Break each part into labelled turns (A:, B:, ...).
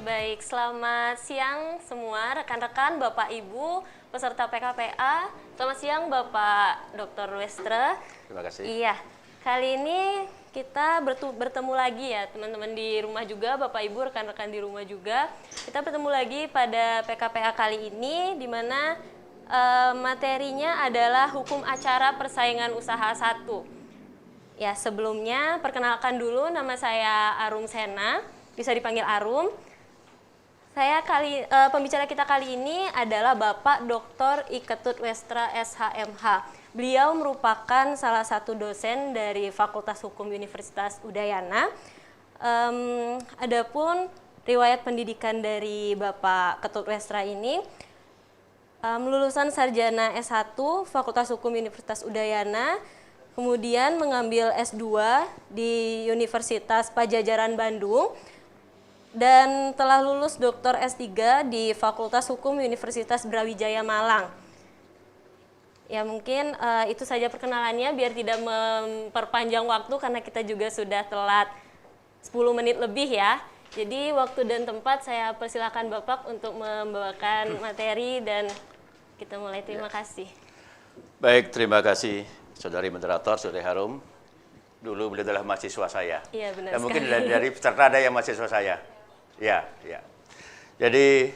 A: Baik, selamat siang semua rekan-rekan, Bapak Ibu, peserta PKPA. Selamat siang Bapak Dr. Westra.
B: Terima kasih.
A: Iya, kali ini kita bertemu lagi ya teman-teman di rumah juga, Bapak Ibu, rekan-rekan di rumah juga. Kita bertemu lagi pada PKPA kali ini, di mana materinya adalah Hukum Acara Persaingan Usaha 1. Ya, sebelumnya perkenalkan dulu, nama saya Arum Sena, bisa dipanggil Arum. Pembicara kita kali ini adalah Bapak Dr. Iketut Westra SHMH. Beliau merupakan salah satu dosen dari Fakultas Hukum Universitas Udayana. Adapun riwayat pendidikan dari Bapak Ketut Westra ini, lulusan sarjana S1 Fakultas Hukum Universitas Udayana, kemudian mengambil S2 di Universitas Padjadjaran Bandung, dan telah lulus Dr. S3 di Fakultas Hukum Universitas Brawijaya Malang. Ya mungkin itu saja perkenalannya biar tidak memperpanjang waktu karena kita juga sudah telat 10 menit lebih ya. Jadi waktu dan tempat saya persilakan Bapak untuk membawakan materi dan kita mulai. Terima kasih.
B: Baik, terima kasih Saudari Moderator, Saudari Harum. Dulu beliau adalah mahasiswa saya.
A: Iya benar.
B: Dan mungkin dari peserta ada yang mahasiswa saya. Ya. Jadi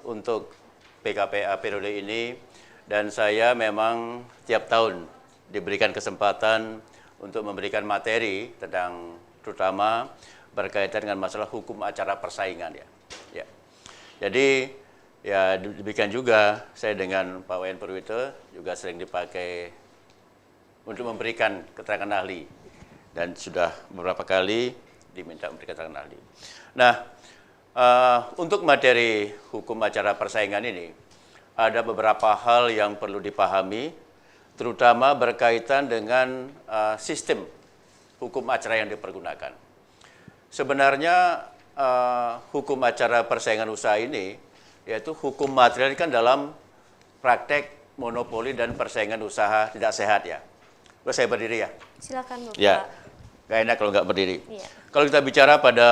B: untuk PKPA periode ini dan saya memang tiap tahun diberikan kesempatan untuk memberikan materi tentang terutama berkaitan dengan masalah hukum acara persaingan ya. Jadi ya demikian juga saya dengan Pak Wayan Purwito juga sering dipakai untuk memberikan keterangan ahli dan sudah beberapa kali diminta memberikan keterangan ahli. Nah, untuk materi hukum acara persaingan ini, ada beberapa hal yang perlu dipahami, terutama berkaitan dengan sistem hukum acara yang dipergunakan. Sebenarnya hukum acara persaingan usaha ini, yaitu hukum material kan dalam praktek monopoli dan persaingan usaha tidak sehat ya. Boleh saya berdiri ya?
A: Silakan Bapak.
B: Ya, nggak enak kalau nggak berdiri.
A: Iya.
B: Kalau kita bicara pada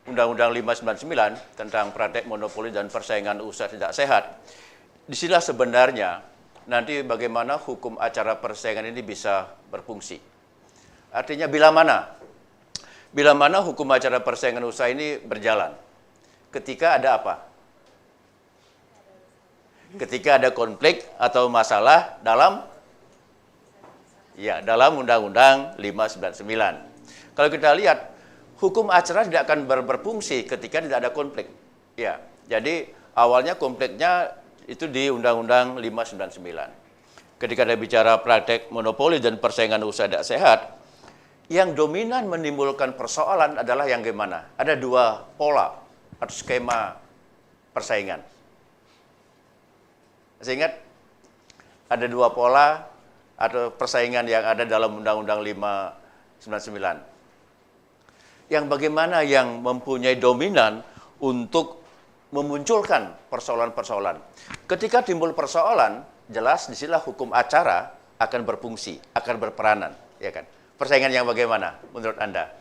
B: Undang-Undang 599 tentang praktek monopoli dan persaingan usaha tidak sehat, disinilah sebenarnya nanti bagaimana hukum acara persaingan ini bisa berfungsi. Artinya bila mana hukum acara persaingan usaha ini berjalan. Ketika ada apa? Ketika ada konflik atau masalah dalam Undang-Undang 599. Kalau kita lihat, hukum acara tidak akan berfungsi ketika tidak ada konflik. Ya, jadi awalnya konfliknya itu di Undang-Undang 599. Ketika ada bicara praktek monopoli dan persaingan usaha tidak sehat, yang dominan menimbulkan persoalan adalah yang gimana? Ada dua pola atau skema persaingan. Saya ingat ada dua pola atau persaingan yang ada dalam Undang-Undang 599. Yang bagaimana yang mempunyai dominan untuk memunculkan persoalan-persoalan. Ketika timbul persoalan, jelas disinilah hukum acara akan berfungsi, akan berperanan, ya kan? Persaingan yang bagaimana menurut Anda?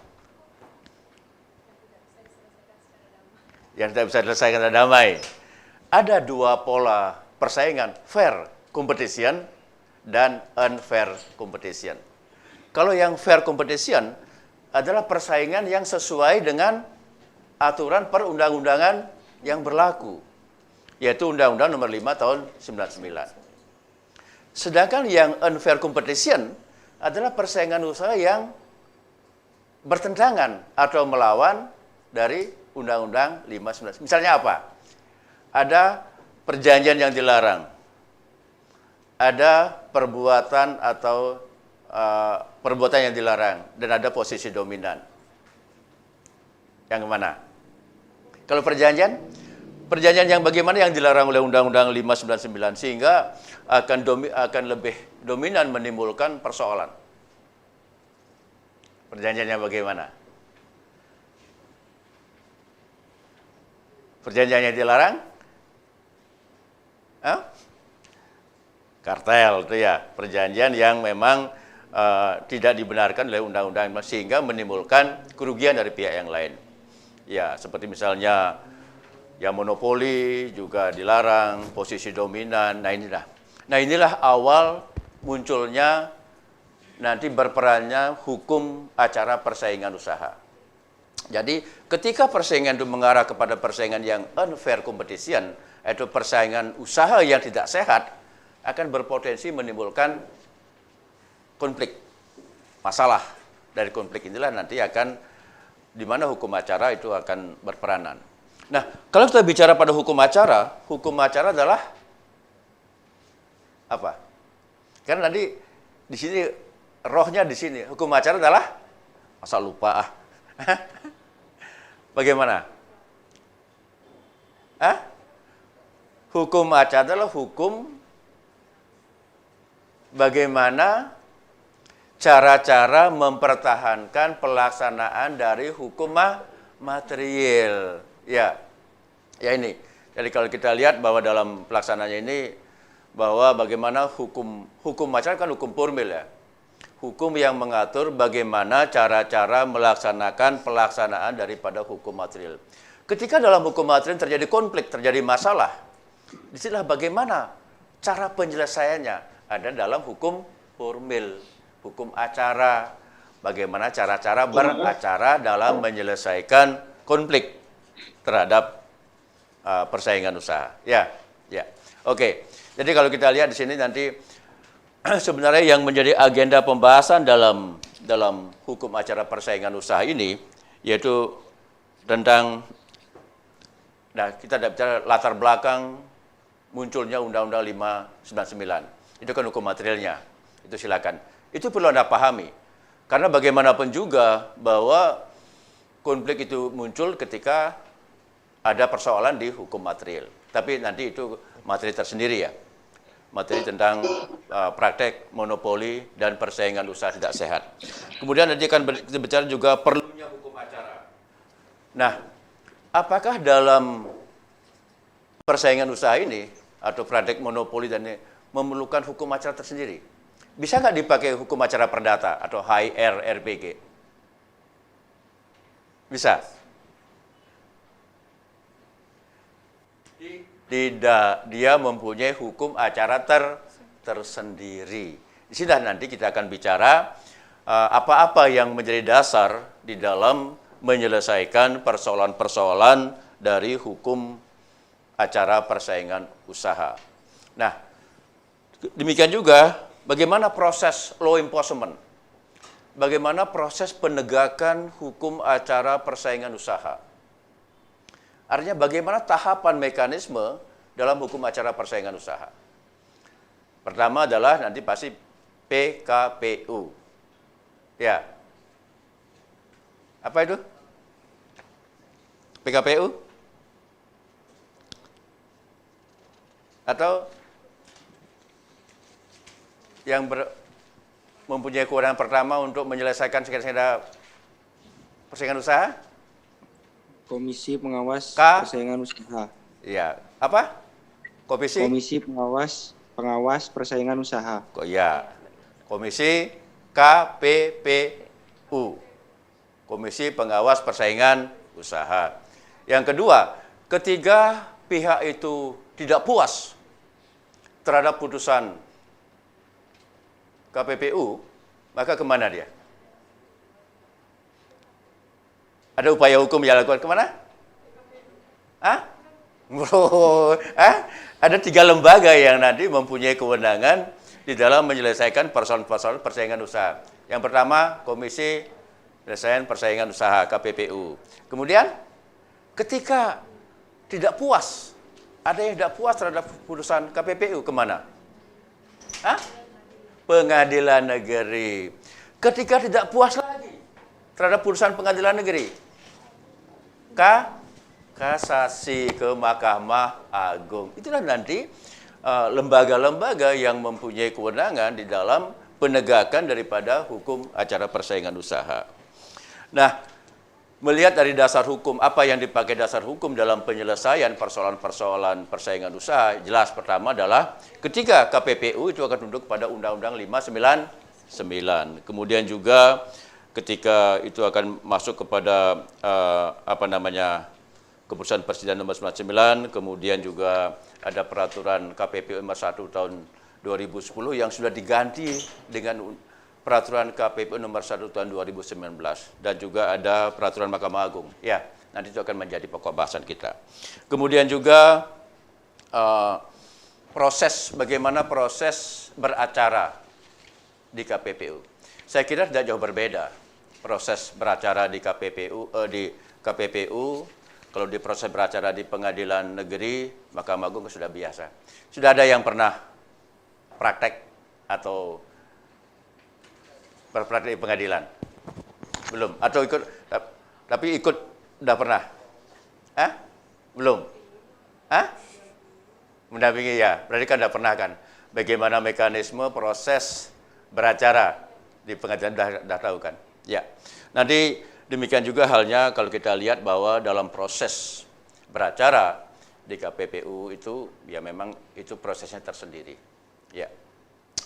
B: Yang tidak bisa diselesaikan secara damai. Ada dua pola persaingan, fair competition dan unfair competition. Kalau yang fair competition adalah persaingan yang sesuai dengan aturan perundang-undangan yang berlaku, yaitu Undang-Undang Nomor 5 Tahun 99. Sedangkan yang unfair competition adalah persaingan usaha yang bertentangan atau melawan dari Undang-Undang 599. Misalnya apa? Ada perjanjian yang dilarang, ada perbuatan atau perbuatan yang dilarang, dan ada posisi dominan. Yang mana? Kalau perjanjian yang bagaimana yang dilarang oleh Undang-Undang 599 sehingga akan lebih dominan menimbulkan persoalan. Perjanjian yang bagaimana? Perjanjian yang dilarang? Kartel itu ya, perjanjian yang memang tidak dibenarkan oleh undang-undang sehingga menimbulkan kerugian dari pihak yang lain. Ya, seperti misalnya ya monopoli juga dilarang, posisi dominan. Nah inilah awal munculnya nanti berperannya hukum acara persaingan usaha. Jadi ketika persaingan itu mengarah kepada persaingan yang unfair competition, yaitu persaingan usaha yang tidak sehat, akan berpotensi menimbulkan konflik, masalah. Dari konflik inilah nanti akan, di mana hukum acara itu akan berperanan. Nah, kalau kita bicara pada hukum acara adalah apa? Karena nanti di sini rohnya di sini, hukum acara adalah masa lupa ah. Bagaimana? Hukum acara adalah hukum bagaimana cara-cara mempertahankan pelaksanaan dari hukum material. Ya ini. Jadi kalau kita lihat bahwa dalam pelaksanaannya ini, bahwa bagaimana hukum acara kan hukum formil ya. Hukum yang mengatur bagaimana cara-cara melaksanakan pelaksanaan daripada hukum material. Ketika dalam hukum material terjadi konflik, terjadi masalah, disinilah bagaimana cara penyelesaiannya ada dalam hukum formil, hukum acara, bagaimana cara-cara beracara dalam menyelesaikan konflik terhadap persaingan usaha. Ya. Oke. Jadi kalau kita lihat di sini nanti sebenarnya yang menjadi agenda pembahasan dalam hukum acara persaingan usaha ini yaitu tentang, nah kita bicara latar belakang munculnya Undang-Undang 599. Itu kan hukum materialnya. Itu silakan. Itu perlu Anda pahami. Karena bagaimanapun juga bahwa konflik itu muncul ketika ada persoalan di hukum material. Tapi nanti itu materi tersendiri ya. Materi tentang praktek monopoli dan persaingan usaha tidak sehat. Kemudian nanti akan bicara juga perlunya hukum acara. Nah, apakah dalam persaingan usaha ini atau praktek monopoli dan ini memerlukan hukum acara tersendiri? Bisa nggak dipakai hukum acara perdata atau HIRRPG? Bisa? Tidak, dia mempunyai hukum acara tersendiri. Di sini nanti kita akan bicara apa-apa yang menjadi dasar di dalam menyelesaikan persoalan-persoalan dari hukum acara persaingan usaha. Nah, demikian juga bagaimana proses law enforcement, bagaimana proses penegakan hukum acara persaingan usaha. Artinya bagaimana tahapan mekanisme dalam hukum acara persaingan usaha. Pertama adalah nanti pasti PKPU. Ya. Apa itu? PKPU? Atau yang mempunyai kewenangan pertama untuk menyelesaikan segala persaingan usaha?
C: Komisi Pengawas Persaingan Usaha.
B: Iya, apa?
C: Komisi Pengawas Persaingan Usaha.
B: Ya, Komisi KPPU. Komisi Pengawas Persaingan Usaha. Yang kedua, ketiga pihak itu tidak puas terhadap putusan KPPU, maka kemana dia? Ada upaya hukum yang dilakukan kemana? Ada 3 lembaga yang nanti mempunyai kewenangan di dalam menyelesaikan persoalan-persoalan persaingan usaha. Yang pertama, Komisi Penyelesaian Persaingan Usaha KPPU. Kemudian, ketika tidak puas, ada yang tidak puas terhadap putusan KPPU, kemana? Pengadilan Negeri. Ketika tidak puas lagi terhadap putusan Pengadilan Negeri, kasasi ke Mahkamah Agung. Itulah nanti lembaga-lembaga yang mempunyai kewenangan di dalam penegakan daripada hukum acara persaingan usaha. Nah, melihat dari dasar hukum, apa yang dipakai dasar hukum dalam penyelesaian persoalan-persoalan persaingan usaha, jelas pertama adalah ketika KPPU itu akan tunduk pada Undang-Undang 599. Kemudian juga ketika itu akan masuk kepada keputusan Presiden nomor 99, kemudian juga ada peraturan KPPU nomor 1 tahun 2010 yang sudah diganti dengan peraturan KPPU nomor 1 tahun 2019 dan juga ada peraturan Mahkamah Agung. Ya, nanti itu akan menjadi pokok bahasan kita. Kemudian juga bagaimana proses beracara di KPPU. Saya kira tidak jauh berbeda proses beracara di KPPU. Kalau di proses beracara di pengadilan negeri, Mahkamah Agung sudah biasa. Sudah ada yang pernah praktek atau berpraktek di pengadilan? Belum. Atau ikut, tapi ikut udah pernah? Hah? Belum? Hah? Mendampingi ya, berarti kan udah pernah kan? Bagaimana mekanisme proses beracara di pengadilan udah tahu kan? Ya. Nanti demikian juga halnya kalau kita lihat bahwa dalam proses beracara di KPPU itu ya memang itu prosesnya tersendiri. Ya.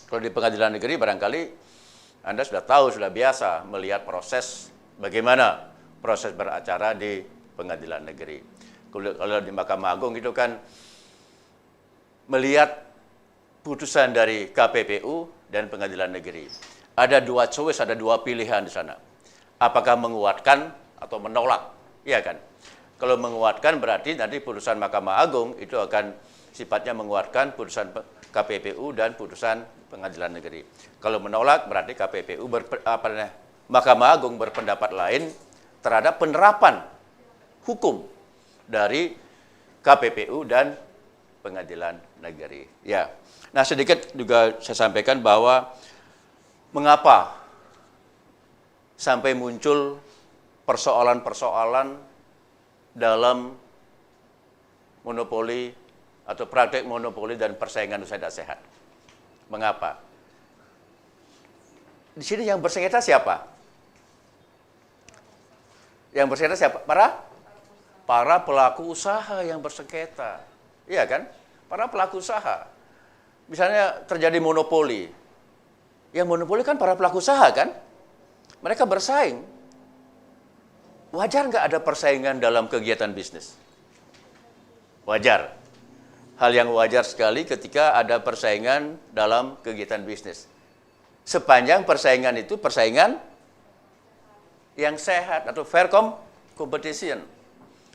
B: Kalau di pengadilan negeri barangkali Anda sudah tahu, sudah biasa melihat proses bagaimana proses beracara di pengadilan negeri. Kalau di Mahkamah Agung itu kan melihat putusan dari KPPU dan pengadilan negeri. Ada dua choice, ada dua pilihan di sana. Apakah menguatkan atau menolak, iya kan? Kalau menguatkan berarti nanti putusan Mahkamah Agung itu akan sifatnya menguatkan putusan KPPU dan putusan pengadilan negeri. Kalau menolak berarti Mahkamah Agung berpendapat lain terhadap penerapan hukum dari KPPU dan pengadilan negeri. Ya. Nah, sedikit juga saya sampaikan bahwa mengapa sampai muncul persoalan-persoalan dalam monopoli atau praktek monopoli dan persaingan usaha tidak sehat. Mengapa? Di sini yang bersengketa siapa? Yang bersengketa siapa? Para pelaku usaha yang bersengketa. Iya kan? Para pelaku usaha. Misalnya terjadi monopoli. Yang monopoli kan para pelaku usaha kan? Mereka bersaing. Wajar nggak ada persaingan dalam kegiatan bisnis? Wajar. Hal yang wajar sekali ketika ada persaingan dalam kegiatan bisnis. Sepanjang persaingan itu persaingan yang sehat atau fair competition.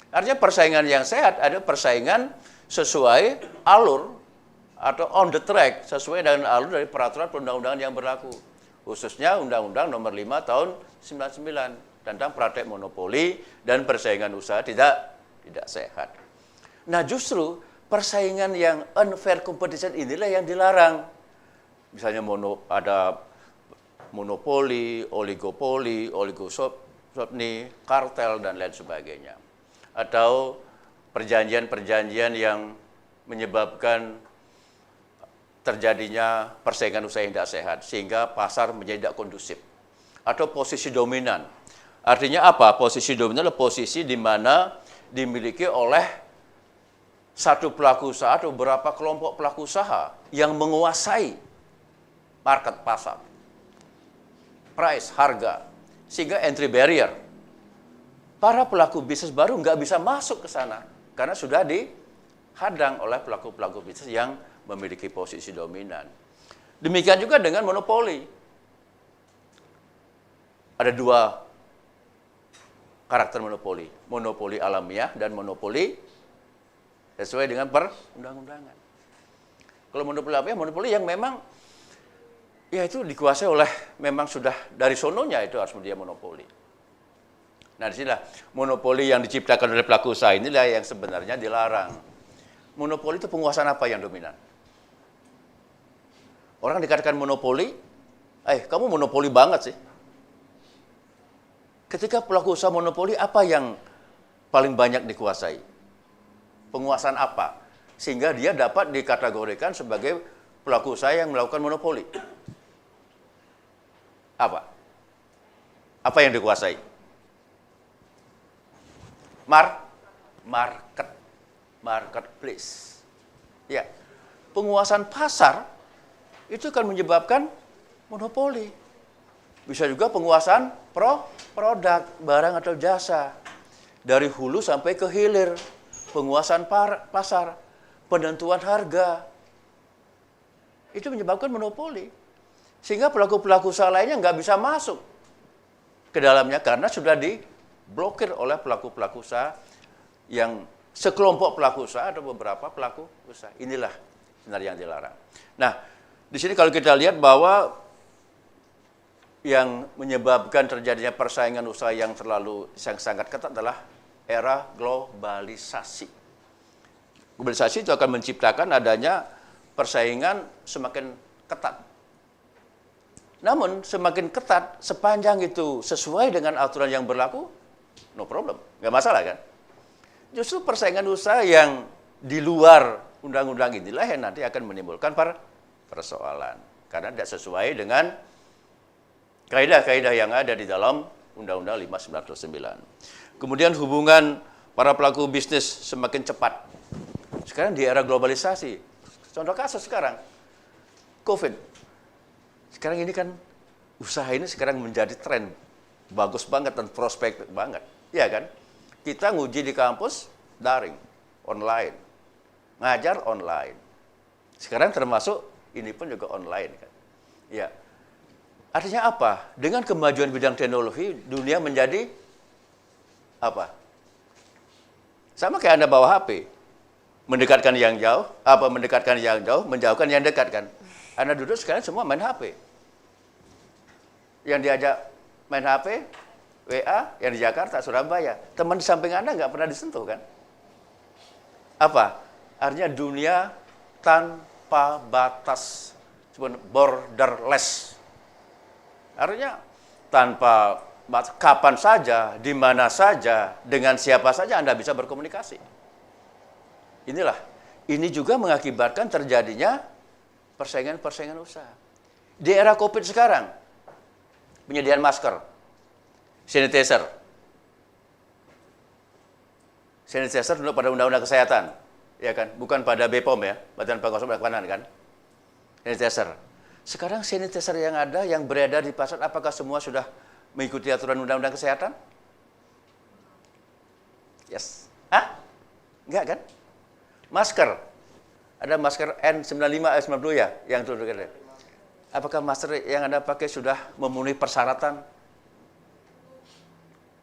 B: Artinya persaingan yang sehat ada persaingan sesuai alur atau on the track, sesuai dengan alur dari peraturan perundang-undangan yang berlaku. Khususnya Undang-Undang Nomor 5 Tahun 99 tentang praktek monopoli dan persaingan usaha tidak sehat. Nah, justru persaingan yang unfair competition inilah yang dilarang. Misalnya ada monopoli, oligopoli, oligosopni, kartel dan lain sebagainya. Atau perjanjian-perjanjian yang menyebabkan terjadinya persaingan usaha yang tidak sehat, sehingga pasar menjadi tidak kondusif. Atau posisi dominan. Artinya apa? Posisi dominan adalah posisi di mana dimiliki oleh satu pelaku usaha atau beberapa kelompok pelaku usaha yang menguasai market pasar, price, harga, sehingga entry barrier. Para pelaku bisnis baru nggak bisa masuk ke sana, karena sudah dihadang oleh pelaku-pelaku bisnis yang memiliki posisi dominan. Demikian juga dengan monopoli. Ada dua karakter monopoli. Monopoli alamiah dan monopoli sesuai dengan perundang-undangan. Kalau monopoli alamiah, monopoli yang memang ya itu dikuasai oleh, memang sudah dari sononya itu harus dia monopoli. Nah, disinilah monopoli yang diciptakan oleh pelaku usaha inilah yang sebenarnya dilarang. Monopoli itu penguasaan apa yang dominan? Orang dikatakan monopoli, kamu monopoli banget sih. Ketika pelaku usaha monopoli, apa yang paling banyak dikuasai? Penguasaan apa? Sehingga dia dapat dikategorikan sebagai pelaku usaha yang melakukan monopoli. Apa? Apa yang dikuasai? Marketplace. Ya, penguasaan pasar itu kan menyebabkan monopoli. bisa juga penguasaan produk, barang atau jasa. Dari hulu sampai ke hilir, penguasaan pasar, penentuan harga. Itu menyebabkan monopoli. Sehingga pelaku-pelaku usaha lainnya nggak bisa masuk ke dalamnya karena sudah diblokir oleh pelaku-pelaku usaha yang sekelompok pelaku usaha atau beberapa pelaku usaha. Inilah sebenarnya yang dilarang. Nah, di sini kalau kita lihat bahwa yang menyebabkan terjadinya persaingan usaha yang sangat ketat adalah era globalisasi. Globalisasi itu akan menciptakan adanya persaingan semakin ketat. Namun semakin ketat sepanjang itu sesuai dengan aturan yang berlaku, no problem, nggak masalah kan? Justru persaingan usaha yang di luar undang-undang inilah yang nanti akan menimbulkan persoalan. Karena tidak sesuai dengan kaidah-kaidah yang ada di dalam Undang-Undang 5/1999. Kemudian hubungan para pelaku bisnis semakin cepat. Sekarang di era globalisasi, contoh kasus sekarang, COVID. Sekarang ini kan usaha ini sekarang menjadi tren. Bagus banget dan prospek banget. Iya kan? Kita nguji di kampus, daring, online. Ngajar online. Sekarang termasuk ini pun juga online kan. Ya. Artinya apa? Dengan kemajuan bidang teknologi, dunia menjadi apa? Sama kayak Anda bawa HP. Mendekatkan yang jauh, mendekatkan yang jauh, menjauhkan yang dekat kan. Anda duduk sekarang semua main HP. Yang diajak main HP, WA, yang di Jakarta, Surabaya. Teman di samping Anda nggak pernah disentuh kan? Apa? Artinya dunia tanpa batas, borderless. Artinya tanpa batas, kapan saja, di mana saja, dengan siapa saja Anda bisa berkomunikasi. Ini juga mengakibatkan terjadinya persaingan usaha. Di era COVID sekarang, penyediaan masker, sanitizer untuk pada undang-undang kesehatan, ya kan? Bukan pada BPOM ya, Badan Pengawas Makanan kan? Sanitizer. Sekarang sanitizer yang ada, yang beredar di pasar, apakah semua sudah mengikuti aturan undang-undang kesehatan? Yes. Enggak kan? Masker. Ada masker N95, N90 ya, yang itu. Apakah masker yang Anda pakai sudah memenuhi persyaratan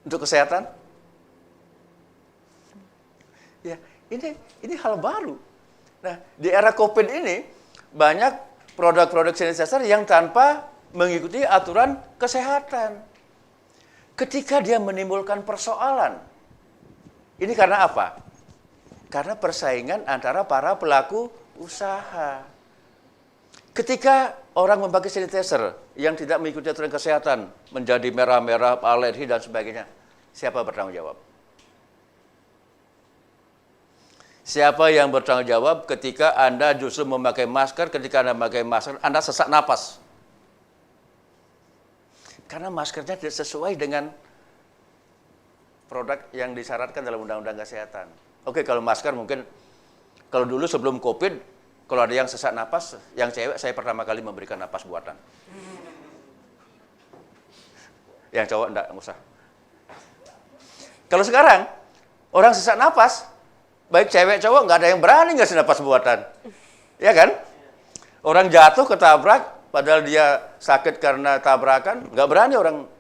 B: untuk kesehatan? Ya, ini hal baru. Nah, di era COVID ini banyak produk-produk sanitizer yang tanpa mengikuti aturan kesehatan. Ketika dia menimbulkan persoalan. Ini karena apa? Karena persaingan antara para pelaku usaha. Ketika orang memakai sanitizer yang tidak mengikuti aturan kesehatan, menjadi merah-merah, alergi dan sebagainya, siapa bertanggung jawab? Siapa yang bertanggung jawab ketika Anda justru memakai masker, ketika Anda memakai masker, Anda sesak napas? Karena maskernya tidak sesuai dengan produk yang disyaratkan dalam Undang-Undang Kesehatan. Oke, kalau masker mungkin, kalau dulu sebelum COVID, kalau ada yang sesak napas, yang cewek saya pertama kali memberikan napas buatan. Yang cowok enggak usah. Kalau sekarang, orang sesak napas, baik cewek cowok nggak ada yang berani ngasih napas buatan. Ya kan? Orang jatuh ketabrak, padahal dia sakit karena tabrakan, nggak berani orang.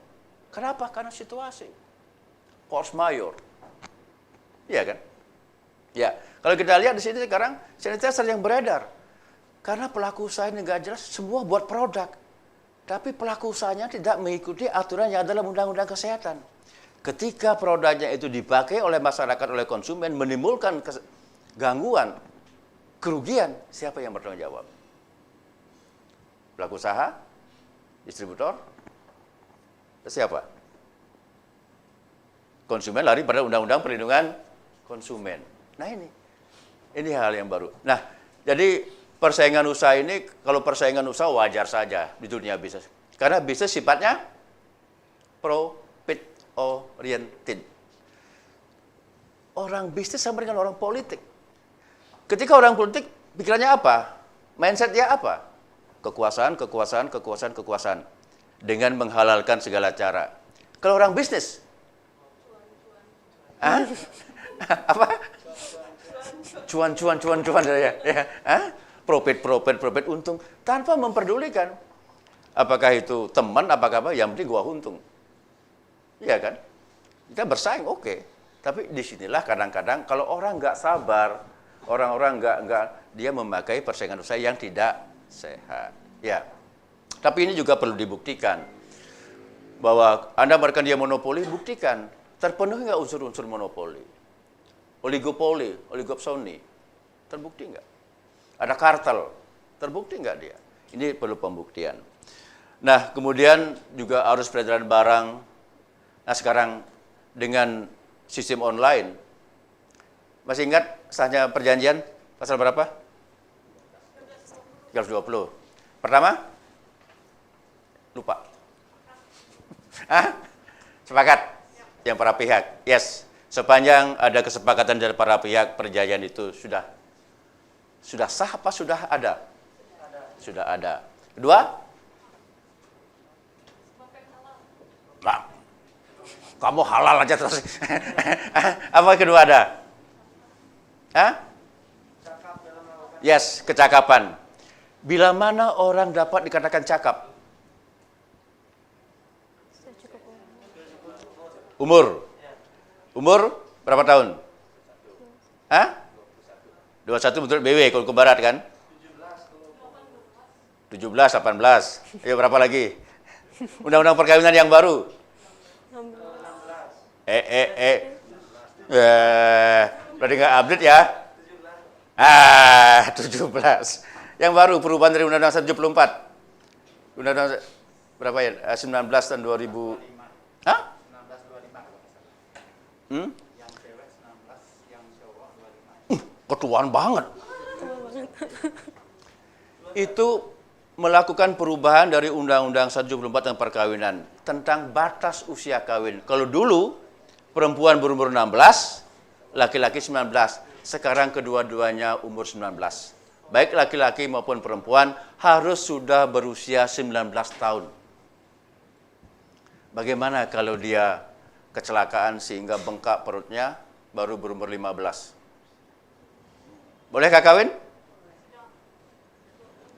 B: Kenapa? Karena situasi. Force majeure. Iya kan? Ya, kalau kita lihat di sini sekarang sanitizer yang beredar. Karena pelaku usaha ini nggak jelas, semua buat produk. Tapi pelaku usahanya tidak mengikuti aturan yang ada dalam Undang-Undang Kesehatan. Ketika produknya itu dipakai oleh masyarakat, oleh konsumen, menimbulkan gangguan, kerugian, siapa yang bertanggung jawab? Pelaku usaha? Distributor? Siapa? Konsumen lari pada Undang-Undang Perlindungan Konsumen. Nah ini hal yang baru. Nah, jadi persaingan usaha ini, kalau persaingan usaha wajar saja di dunia bisnis. Karena bisnis sifatnya profit oriented. Orang bisnis sama dengan orang politik. Ketika orang politik, pikirannya apa? Mindsetnya apa? Kekuasaan, kekuasaan, kekuasaan, kekuasaan. dengan menghalalkan segala cara. Kalau orang bisnis, apa? Cuan ya. Profit untung tanpa memperdulikan apakah itu teman, apakah apa, yang penting gua untung. Iya kan? Kita bersaing oke. Tapi disinilah kadang-kadang kalau orang nggak sabar, orang-orang nggak dia memakai persaingan usaha yang tidak sehat. Ya. Tapi ini juga perlu dibuktikan bahwa Anda menekan dia monopoli, buktikan terpenuhi nggak unsur-unsur monopoli, oligopoli, oligopsoni, terbukti nggak? Ada kartel, terbukti nggak dia? Ini perlu pembuktian. Nah, kemudian juga arus peredaran barang. Nah, sekarang dengan sistem online, masih ingat sahnya perjanjian pasal berapa? 320. Pertama? Lupa. Sepakat? Yang para pihak? Yes. Sepanjang ada kesepakatan dari para pihak, perjanjian itu sudah sah apa sudah ada? Sudah ada. Kedua? Nah, kamu halal aja terus. Apa kedua ada? Yes, kecakapan. Bila mana orang dapat dikatakan cakap? Umur berapa tahun? 21 betul BW kalau ke barat kan? 17, 18. Ayo berapa lagi? Undang-undang perkawinan yang baru. 16. Berarti nggak update ya? 17. Yang baru perubahan dari Undang-Undang 74. Undang-Undang berapa ya? 19 tahun 2000. Hah? 1925. Yang cewek 19, yang cowok 25. Ketuaan banget. Itu melakukan perubahan dari Undang-Undang 74 tentang perkawinan tentang batas usia kawin. Kalau dulu perempuan berumur 16, laki-laki 19. Sekarang kedua-duanya umur 19. Baik laki-laki maupun perempuan harus sudah berusia 19 tahun. Bagaimana kalau dia kecelakaan sehingga bengkak perutnya baru berumur 15? Bolehkah kawin?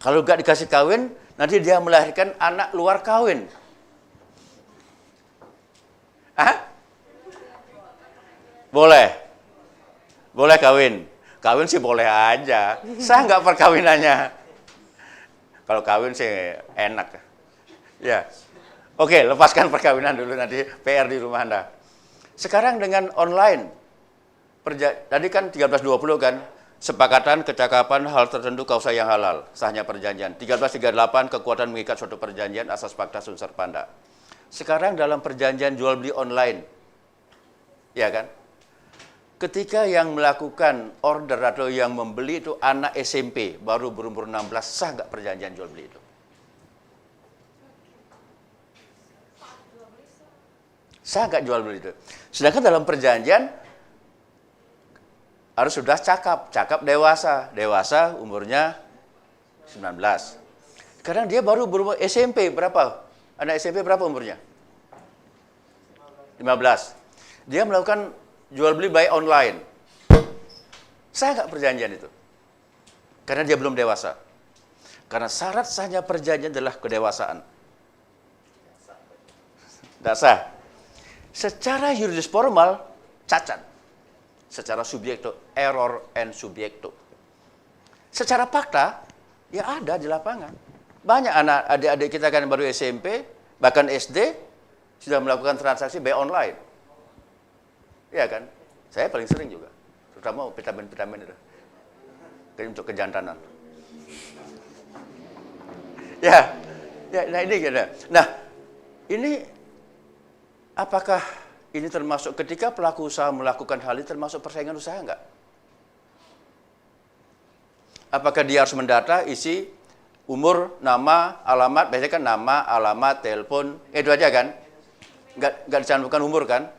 B: Kalau nggak dikasih kawin, nanti dia melahirkan anak luar kawin. Boleh. Boleh kawin. Kawin sih boleh aja. Sah nggak perkawinannya? Kalau kawin sih enak. Ya. Oke, lepaskan perkawinan dulu, nanti PR di rumah Anda. Sekarang dengan online, tadi kan 1320 kan, sepakatan kecakapan hal tertentu kausa yang halal, sahnya perjanjian. 1338 kekuatan mengikat suatu perjanjian asas fakta unsur panda. Sekarang dalam perjanjian jual beli online, ya kan? Ketika yang melakukan order atau yang membeli itu anak SMP baru berumur 16, sah nggak perjanjian jual beli itu? Sah nggak jual beli itu? Sedangkan dalam perjanjian harus sudah cakap dewasa umurnya 19. Sekarang dia baru berumur SMP berapa? Anak SMP berapa umurnya? 15. Dia melakukan jual beli by online. Sah nggak perjanjian itu? Karena dia belum dewasa. Karena syarat sahnya perjanjian adalah kedewasaan. Tidak sah. Secara yuridis formal, cacat. Secara subjekto, error and subjekto. Secara fakta, ya ada di lapangan. Banyak anak adik-adik kita kan baru SMP, bahkan SD, sudah melakukan transaksi by online. Iya kan? Saya paling sering juga. Terutama vitamin-vitamin itu. Untuk kejantanan. Ya, nah ini gitu. Nah, ini apakah ini termasuk ketika pelaku usaha melakukan hal ini termasuk persaingan usaha enggak? Apakah dia harus mendata isi umur, nama, alamat, biasanya kan nama, alamat, telepon, itu aja kan? Enggak dicantumkan umur kan?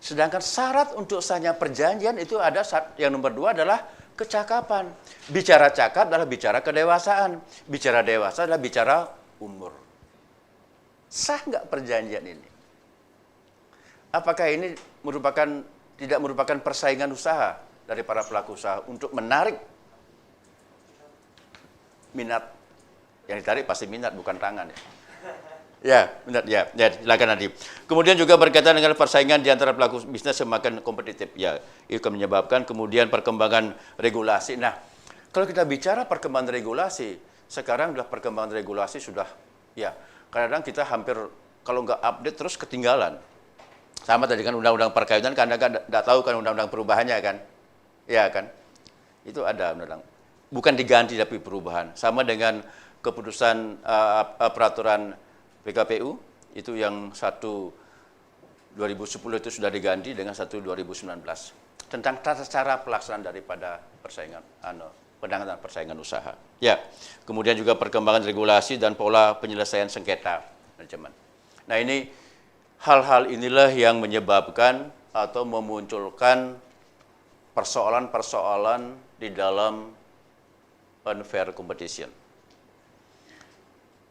B: Sedangkan syarat untuk sahnya perjanjian itu ada yang nomor 2 adalah kecakapan. Bicara cakap adalah bicara kedewasaan. Bicara dewasa adalah bicara umur. Sah nggak perjanjian ini? Apakah ini tidak merupakan persaingan usaha dari para pelaku usaha untuk menarik minat? Yang ditarik pasti minat, bukan tangan ya. Ya, benar ya. Ya, silakan nanti. Kemudian juga berkaitan dengan persaingan di antara pelaku bisnis semakin kompetitif. Ya, itu menyebabkan kemudian perkembangan regulasi. Nah, kalau kita bicara perkembangan regulasi, sekarang sudah perkembangan regulasi sudah ya, kadang-kadang kita hampir kalau nggak update terus ketinggalan. Sama tadi kan undang-undang perkawinan, karena kan nggak tahu kan undang-undang perubahannya kan. Ya kan? Itu ada undang-undang. Bukan diganti tapi perubahan. Sama dengan keputusan peraturan PKPU itu yang 1/2010 itu sudah diganti dengan 1/2019 tentang tata cara pelaksanaan daripada penanganan persaingan usaha. Ya, kemudian juga perkembangan regulasi dan pola penyelesaian sengketa manajemen. Nah, ini hal-hal inilah yang menyebabkan atau memunculkan persoalan-persoalan di dalam unfair competition.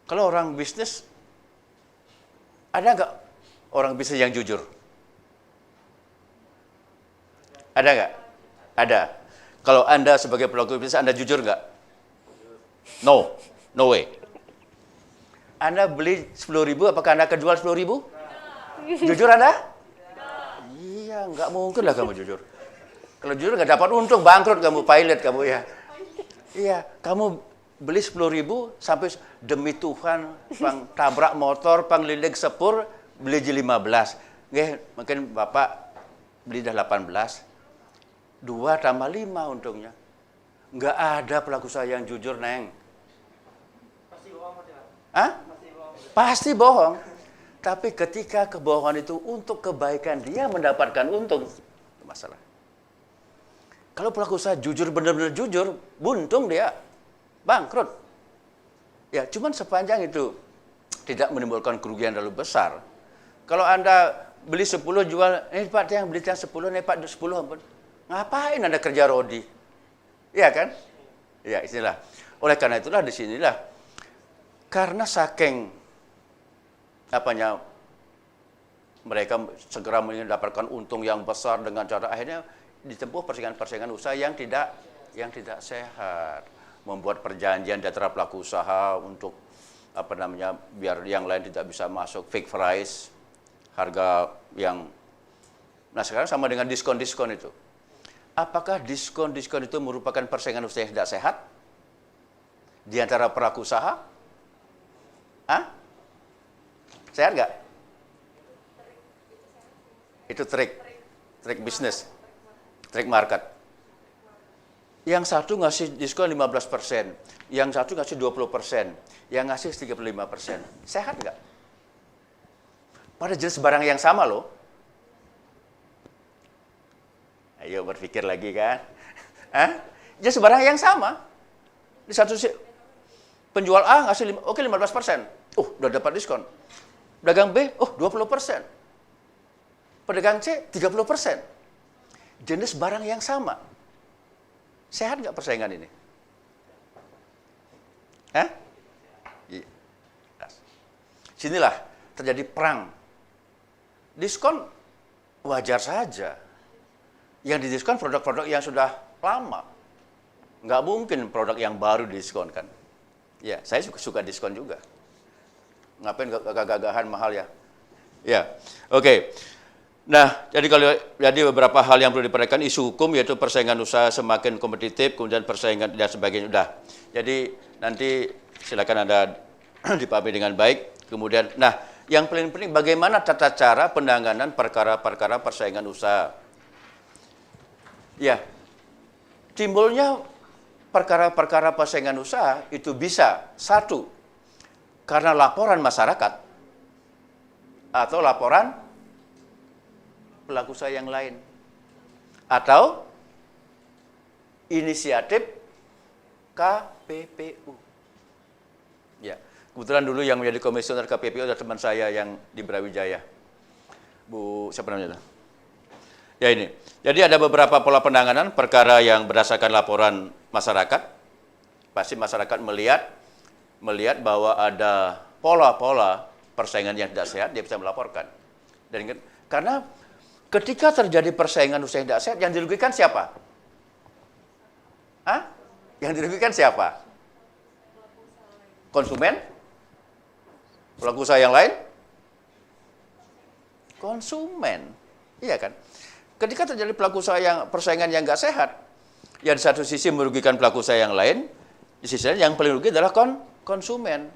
B: Kalau orang bisnis, ada nggak orang bisnis yang jujur? Ada nggak? Ada. Kalau Anda sebagai pelaku bisnis, Anda jujur nggak? No, no way. Anda beli 10.000, apakah Anda akan jual 10.000? Jujur Anda? Iya, nggak mungkin lah kamu jujur. Kalau jujur nggak dapat untung, bangkrut kamu, pilot kamu ya. Iya, kamu beli 10.000 sampai demi Tuhan, pang tabrak motor, pang lilik sepur, beli 15. Nggih, mungkin Bapak beli dah 18. 2 tambah 5 untungnya. Nggak ada pelaku usaha yang jujur, Neng. Pasti bohong, Hah? Pasti bohong. Tapi ketika kebohongan itu untuk kebaikan dia mendapatkan untung, itu masalah. Kalau pelaku usaha jujur, benar-benar jujur, buntung dia, bangkrut. Ya, cuman sepanjang itu tidak menimbulkan kerugian terlalu besar. Kalau Anda beli 10 jual, Pak yang beli yang 10, Pak 10 ampun. Ngapain Anda kerja rodi? Iya kan? Ya, inilah. Oleh karena itulah di sinilah karena saking mereka segera mendapatkan untung yang besar dengan cara akhirnya ditempuh persaingan usaha yang tidak sehat, membuat perjanjian di antara pelaku usaha untuk biar yang lain tidak bisa masuk, fake price, harga yang sekarang sama dengan diskon itu. Apakah diskon itu merupakan persaingan usaha yang tidak sehat di antara pelaku usaha? Sehat nggak? Itu trik bisnis, trik market. Yang satu ngasih diskon 15%, yang satu ngasih 20%, yang ngasih 35%. Sehat nggak? Pada jenis barang yang sama loh. Ayo berpikir lagi kan? Jenis barang yang sama. Di satu penjual A ngasih 15%. Udah dapat diskon. Pedagang B, 20%. Pedagang C, 30%. Jenis barang yang sama. Sehat nggak persaingan ini? Sinilah terjadi perang. Diskon wajar saja. Yang didiskon produk-produk yang sudah lama. Nggak mungkin produk yang baru didiskon kan. Ya, saya suka diskon juga. Ngapain gagah-gagahan mahal ya? Ya, oke. Nah, jadi beberapa hal yang perlu diperhatikan, isu hukum yaitu persaingan usaha semakin kompetitif, kemudian persaingan dan sebagainya. Udah. Jadi nanti silakan Anda dipahami dengan baik. Kemudian, yang paling penting bagaimana tata cara penanganan perkara-perkara persaingan usaha. Ya, timbulnya perkara-perkara persaingan usaha itu bisa, satu, karena laporan masyarakat atau laporan pelaku usaha yang lain atau inisiatif KPPU. Ya, kebetulan dulu yang menjadi komisioner KPPU adalah teman saya yang di Brawijaya. Bu, siapa namanya? Ya ini. Jadi ada beberapa pola penanganan perkara yang berdasarkan laporan masyarakat. Pasti masyarakat melihat bahwa ada pola-pola persaingan yang tidak sehat, dia bisa melaporkan. Dan karena ketika terjadi persaingan usaha yang tidak sehat, yang dirugikan siapa? Hah? Yang dirugikan siapa? Konsumen? Pelaku usaha yang lain? Konsumen. Iya kan? Ketika terjadi pelaku usaha yang persaingan yang nggak sehat, yang di satu sisi merugikan pelaku usaha yang lain, di sisi lain yang paling rugi adalah konsumen.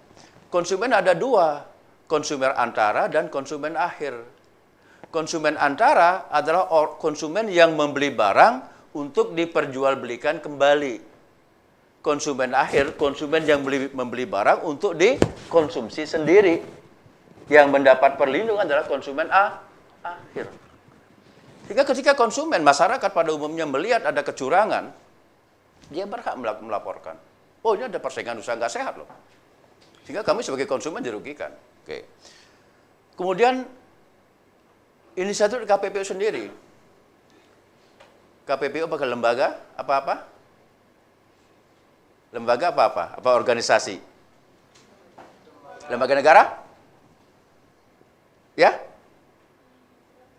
B: Konsumen ada dua, konsumen antara dan konsumen akhir. Konsumen antara adalah konsumen yang membeli barang untuk diperjualbelikan kembali. Konsumen akhir, konsumen yang membeli barang untuk dikonsumsi sendiri. Yang mendapat perlindungan adalah konsumen akhir. Sehingga ketika konsumen, masyarakat pada umumnya melihat ada kecurangan, dia berhak melaporkan. Oh, ini ada persaingan usaha nggak sehat loh. Sehingga kami sebagai konsumen dirugikan. Oke. Kemudian, inisiatif KPPU sendiri. KPPU apakah lembaga apa-apa? Lembaga apa-apa? Apa organisasi? Lembaga negara? Ya?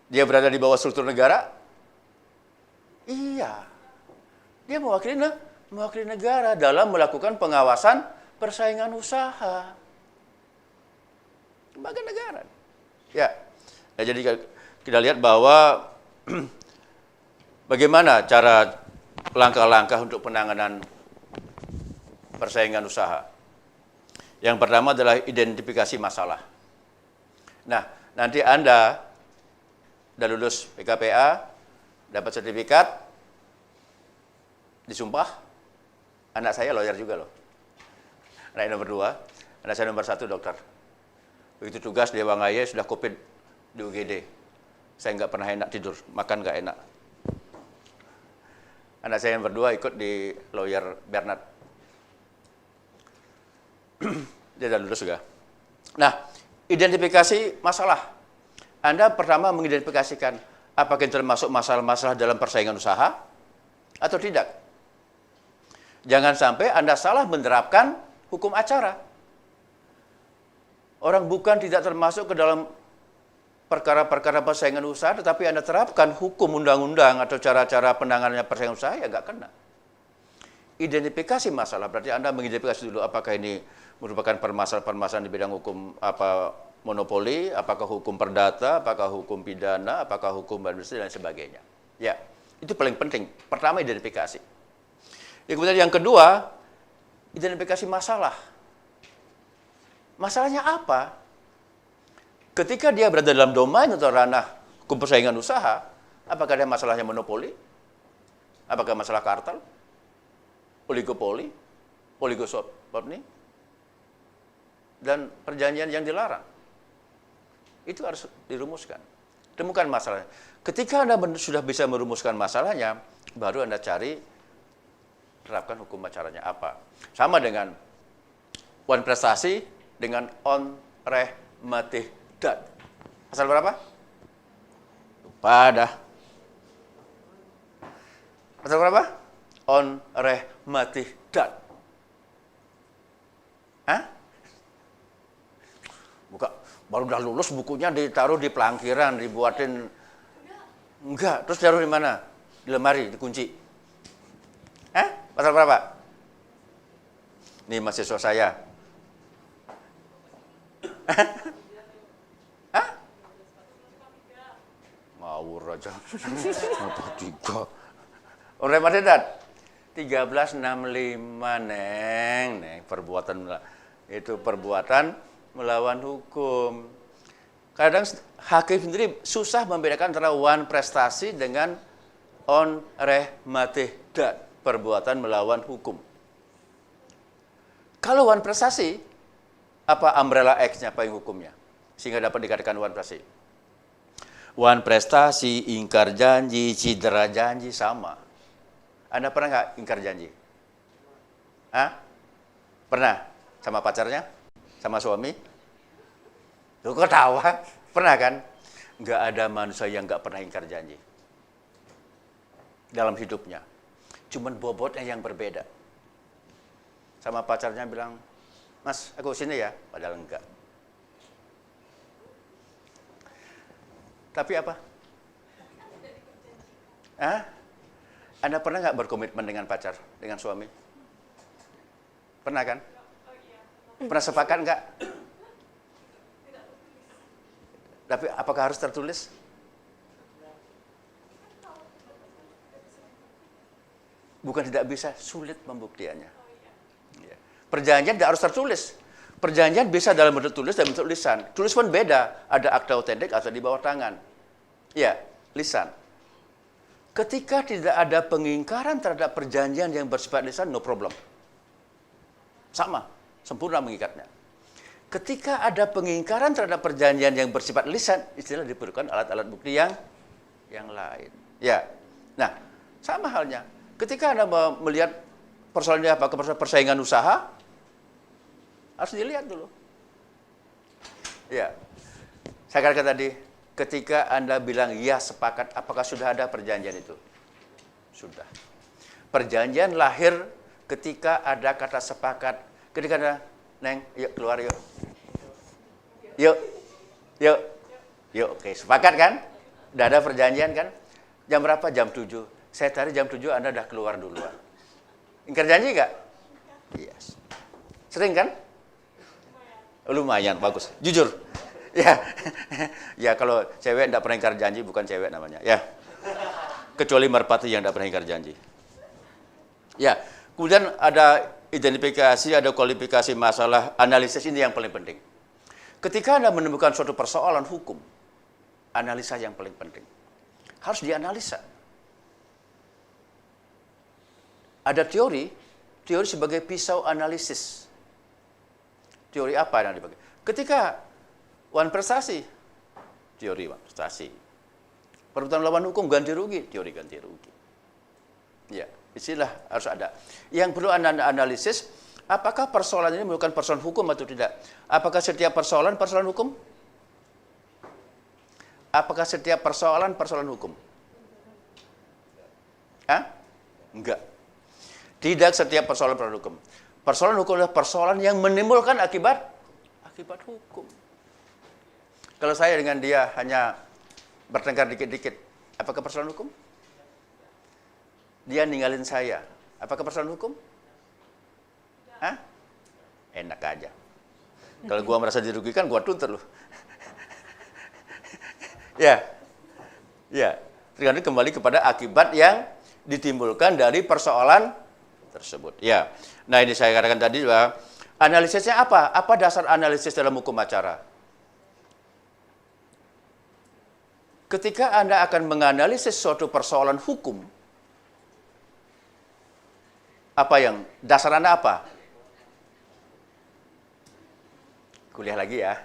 B: Dia berada di bawah struktur negara? Iya. Dia mewakili negara dalam melakukan pengawasan persaingan usaha. Lembaga negara. Ya. Nah, jadi kita lihat bahwa bagaimana cara langkah-langkah untuk penanganan persaingan usaha. Yang pertama adalah identifikasi masalah. Nah, nanti Anda udah lulus PKPA, dapat sertifikat, disumpah. Anak saya lawyer juga loh. Anak nomor 2, anak saya nomor 1 dokter. Begitu tugas di Wangaya sudah COVID di UGD. Saya nggak pernah enak tidur, makan nggak enak. Anak saya nomor 2 ikut di lawyer Bernard. Dia udah lulus juga. Nah, identifikasi masalah. Anda pertama mengidentifikasikan apakah termasuk masalah-masalah dalam persaingan usaha atau tidak. Jangan sampai Anda salah menerapkan hukum acara. Orang bukan tidak termasuk ke dalam perkara-perkara persaingan usaha, tetapi Anda terapkan hukum undang-undang atau cara-cara penanganannya persaingan usaha, ya nggak kena. Identifikasi masalah, berarti Anda mengidentifikasi dulu apakah ini merupakan permasalahan-permasalahan di bidang hukum monopoli, apakah hukum perdata, apakah hukum pidana, apakah hukum administrasi dan sebagainya. Ya, itu paling penting. Pertama identifikasi. Kemudian yang kedua, identifikasi masalah. Masalahnya apa? Ketika dia berada dalam domain atau ranah hukum persaingan usaha, apakah ada masalahnya monopoli? Apakah masalah kartel? Oligopoli? Oligopoli? Dan perjanjian yang dilarang? Itu harus dirumuskan. Temukan masalahnya. Ketika Anda sudah bisa merumuskan masalahnya, baru Anda cari, terapkan hukum acaranya apa. Sama dengan wan prestasi dengan on reh matih dat. Pasal berapa? Lupa dah. Pasal berapa? On reh matih dat. Hah? Buka. Baru udah lulus bukunya ditaruh di pelangkiran, dibuatin. Enggak, terus taruh di mana? Di lemari, dikunci. Pasal berapa? Ini mahasiswa saya. Hah? Ngawur aja. Apa 3? Orang Madedat 1365 neng perbuatan itu perbuatan melawan hukum. Kadang hakim sendiri susah membedakan antara wan prestasi dengan on reh matih dat, perbuatan melawan hukum. Kalau wan prestasi, apa umbrella X-nya payung hukumnya? Sehingga dapat dikatakan wan prestasi. Wan prestasi, ingkar janji, cedera janji sama. Anda pernah nggak ingkar janji? Hah? Pernah? Sama pacarnya? Sama suami? Tuh ketawa. Pernah kan? Nggak ada manusia yang nggak pernah ingkar janji. Dalam hidupnya. Cuman bobotnya yang berbeda. Sama pacarnya bilang, Mas, aku sini ya. Padahal enggak. Tapi apa? Hah? Anda pernah nggak berkomitmen dengan pacar, dengan suami? Pernah kan? Pernah sepakat nggak? Tapi apakah harus tertulis? Bukan tidak bisa, sulit pembuktiannya. Ya. Perjanjian tidak harus tertulis. Perjanjian bisa dalam bentuk tulis dan bentuk lisan. Tulis pun beda, ada akta otentik atau di bawah tangan. Ya, lisan. Ketika tidak ada pengingkaran terhadap perjanjian yang bersifat lisan, no problem. Sama, sempurna mengikatnya. Ketika ada pengingkaran terhadap perjanjian yang bersifat lisan, istilah diperlukan alat-alat bukti yang lain. Ya, nah sama halnya. Ketika Anda melihat persoalannya apa, persaingan usaha, harus dilihat dulu. Ya, saya katakan tadi, ketika Anda bilang ya sepakat, apakah sudah ada perjanjian itu? Sudah. Perjanjian lahir ketika ada kata sepakat. Ketika ada, Neng, yuk keluar yuk. Yuk, oke, sepakat kan? Udah ada perjanjian kan? Jam berapa? Jam 7. Saya tarik jam 7, Anda udah keluar duluan. Ingkar janji nggak? Yes. Sering kan? Lumayan, bagus. Jujur. Ya, ya kalau cewek tidak pernah ingkar janji, bukan cewek namanya. Ya, kecuali merpati yang tidak pernah ingkar janji. Ya, kemudian ada identifikasi, ada kualifikasi masalah, analisis ini yang paling penting. Ketika Anda menemukan suatu persoalan hukum, analisa yang paling penting. Harus dianalisa. Ada teori sebagai pisau analisis. Teori apa yang dipakai? Ketika Wan prestasi, teori Wan prestasi. Perbuatan lawan hukum ganti rugi, teori ganti rugi. Ya, istilah harus ada. Yang perlu Anda analisis, apakah persoalan ini merupakan persoalan hukum atau tidak? Apakah setiap persoalan hukum? Apakah setiap persoalan hukum? Hah? Enggak. Tidak setiap persoalan hukum. Persoalan hukum adalah persoalan yang menimbulkan akibat hukum. Kalau saya dengan dia hanya bertengkar dikit-dikit, apakah persoalan hukum? Dia ninggalin saya, apakah persoalan hukum? Hah? Enak aja. Kalau gua merasa dirugikan, gua tuntut loh. Ya, tergantung kembali kepada akibat yang ditimbulkan dari persoalan tersebut. Ya, nah ini saya katakan tadi bahwa analisisnya apa? Apa dasar analisis dalam hukum acara? Ketika Anda akan menganalisis suatu persoalan hukum, apa yang dasar Anda apa? Kuliah lagi ya.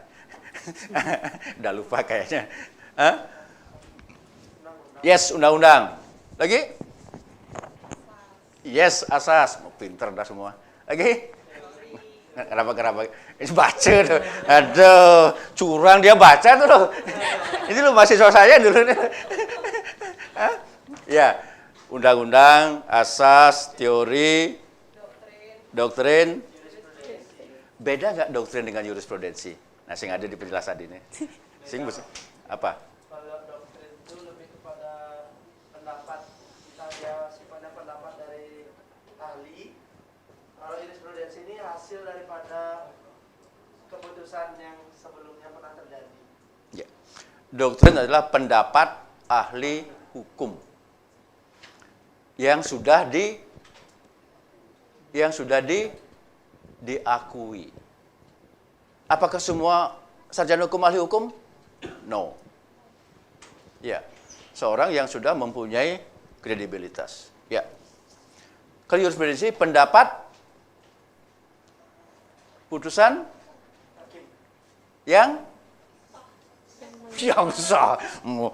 B: Udah lupa kayaknya. Hah? Yes, undang-undang. Lagi? Yes, asas. Mau pinter dah semua. Lagi? Kenapa? Ini baca tuh. Aduh, curang dia baca tuh loh. Ini lo mahasiswa saya dulu. Ya, undang-undang, asas, teori, doktrin. Beda nggak doktrin dengan jurisprudensi? Nah, sing ada di penjelasan ini. Sing apa?
D: Kalau doktrin itu lebih kepada pendapat kita, dia sifatnya pendapat dari ahli. Kalau jurisprudensi ini hasil daripada keputusan yang sebelumnya pernah terjadi.
B: Ya. Doktrin adalah pendapat ahli hukum yang sudah diakui. Apakah semua sarjana hukum ahli hukum? No. Ya, seorang yang sudah mempunyai kredibilitas. Ya. Kalau jurisprudensi pendapat putusan yang sah.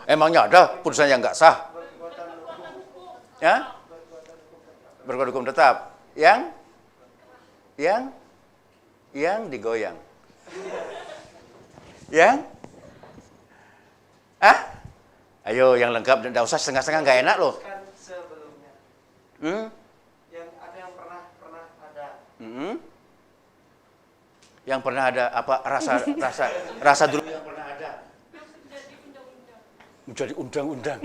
B: Emangnya ada putusan yang nggak sah? Ya? Berkuat hukum tetap. Yang digoyang. Yang? Ayo yang lengkap, tidak usah setengah-setengah, nggak enak loh.
D: Kan sebelumnya. Yang ada yang pernah ada.
B: Yang pernah ada apa rasa dulu yang pernah ada. menjadi undang-undang.